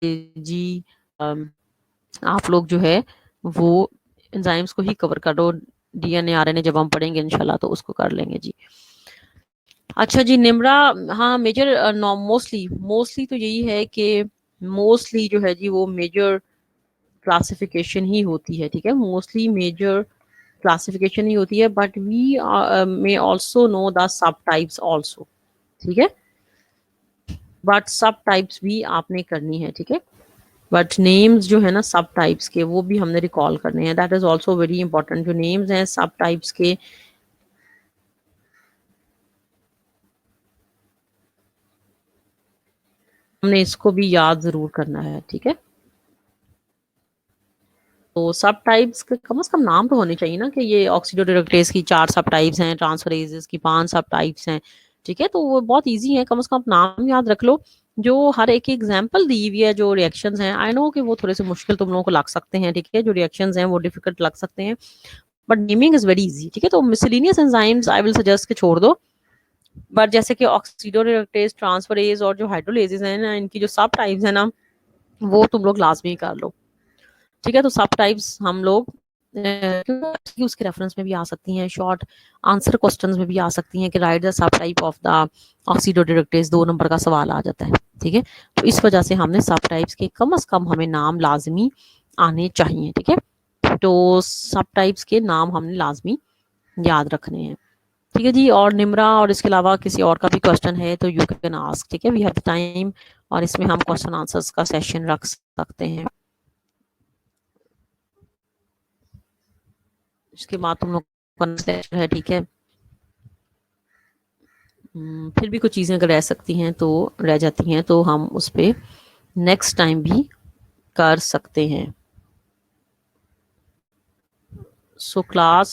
जी आप लोग जो है वो एंजाइम्स को ही कवर करो, डीएनए आरएनए जब हम पढ़ेंगे इंशाल्लाह तो उसको कर लेंगे जी। अच्छा जी निम्रा, हाँ मेजर मोस्टली तो यही है कि मोस्टली जो है जी वो मेजर क्लासिफिकेशन ही होती है, ठीक है। मोस्टली मेजर क्लासिफिकेशन ही होती है, but we may also know the sub types also, ठीक है। बट सब टाइप्स भी आपने करनी है, ठीक है। बट नेम्स जो है ना सब टाइप्स के वो भी हमने रिकॉल करने हैं, that is also very important. जो नेम्स हैं सब टाइप्स के हमने इसको भी याद जरूर करना है, ठीक है। तो सब टाइप्स के कम से कम नाम तो होने चाहिए ना, कि ये ऑक्सीडोडिरेक्टेज की 4 सब टाइप्स हैं, ट्रांसफरेजेस की 5 सब टाइप्स हैं, ठीक है। तो वो बहुत इजी है, कम से कम नाम याद रख लो। जो हर एक एग्जांपल दी हुई है, जो रिएक्शंस हैं, आई नो कि वो थोड़े से मुश्किल तुम लोगों को लग सकते हैं, ठीक है, जो रिएक्शंस हैं वो डिफिकल्ट लग सकते हैं, but naming is very easy, ठीक है। तो miscellaneous enzymes I will suggest कि छोड़ दो, बट जैसे कि ऑक्सीडोडिरेक्टेज, ट्रांसफरेज और जो हाइड्रोलेजेस हैं ना, इनकी जो सब टाइप्स है ना वो तुम लोग लाजमी कर लो, ठीक है। तो सब टाइप्स हम लोग उसके रेफरेंस में भी आ सकती हैं, शॉर्ट आंसर क्वेश्चंस में भी आ सकती हैं कि right the subtype of the oxidoreductase, 2 number का सवाल आ जाता है, ठीक है। तो इस वजह से हमने सब टाइप्स के कम से कम हमें नाम लाजमी आने चाहिए, ठीक है। तो सब टाइप्स के नाम हमने लाजमी याद रखने हैं, ठीक है जी। और निम्रा और इसके अलावा किसी और का भी क्वेश्चन है तो यू कैन आस्क, ठीक है, वी हैव टाइम, और इसमें हम क्वेश्चन आंसर्स का सेशन रख सकते हैं। इसके बाद तुम लोग का है, ठीक है। फिर भी कुछ चीज़ें अगर रह सकती हैं तो रह जाती हैं, तो हम उस पर नेक्स्ट टाइम भी कर सकते हैं। So class,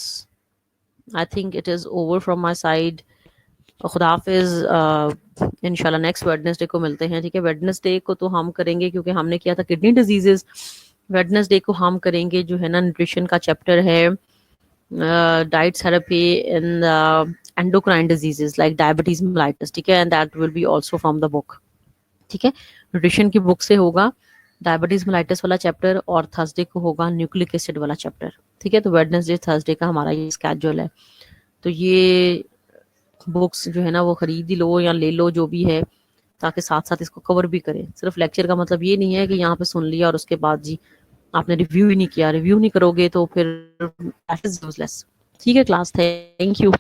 I think it is over from my side. खुदा हाफिज। इंशाल्लाह नेक्स्ट वेडनेसडे को मिलते हैं, ठीक है। वेडनेसडे को तो हम करेंगे, क्योंकि हमने किया था किडनी डिजीजेस, वेडनेसडे को हम करेंगे जो है ना न्यूट्रिशन का चैप्टर है, diet therapy in endocrine diseases like diabetes mellitus, ठीक है। And that will be also from the book, ठीक है। न्यूट्रिशन की बुक से होगा डायबिटीज मेलाइटिस वाला चैप्टर, और थर्सडे को होगा न्यूक्लिक एसिड वाला चैप्टर, ठीक है। तो वेडनेसडे थर्सडे का हमारा ये स्केड्यूल है। तो ये बुक्स जो है ना वो खरीद ही लो या ले लो, जो भी है, ताकि साथ साथ इसको कवर भी करें। सिर्फ लेक्चर का मतलब ये नहीं है कि यहाँ पे सुन लिया और उसके बाद जी आपने रिव्यू ही नहीं किया। रिव्यू नहीं करोगे तो फिर दैट इज यूजलेस, ठीक है क्लास। Thank you.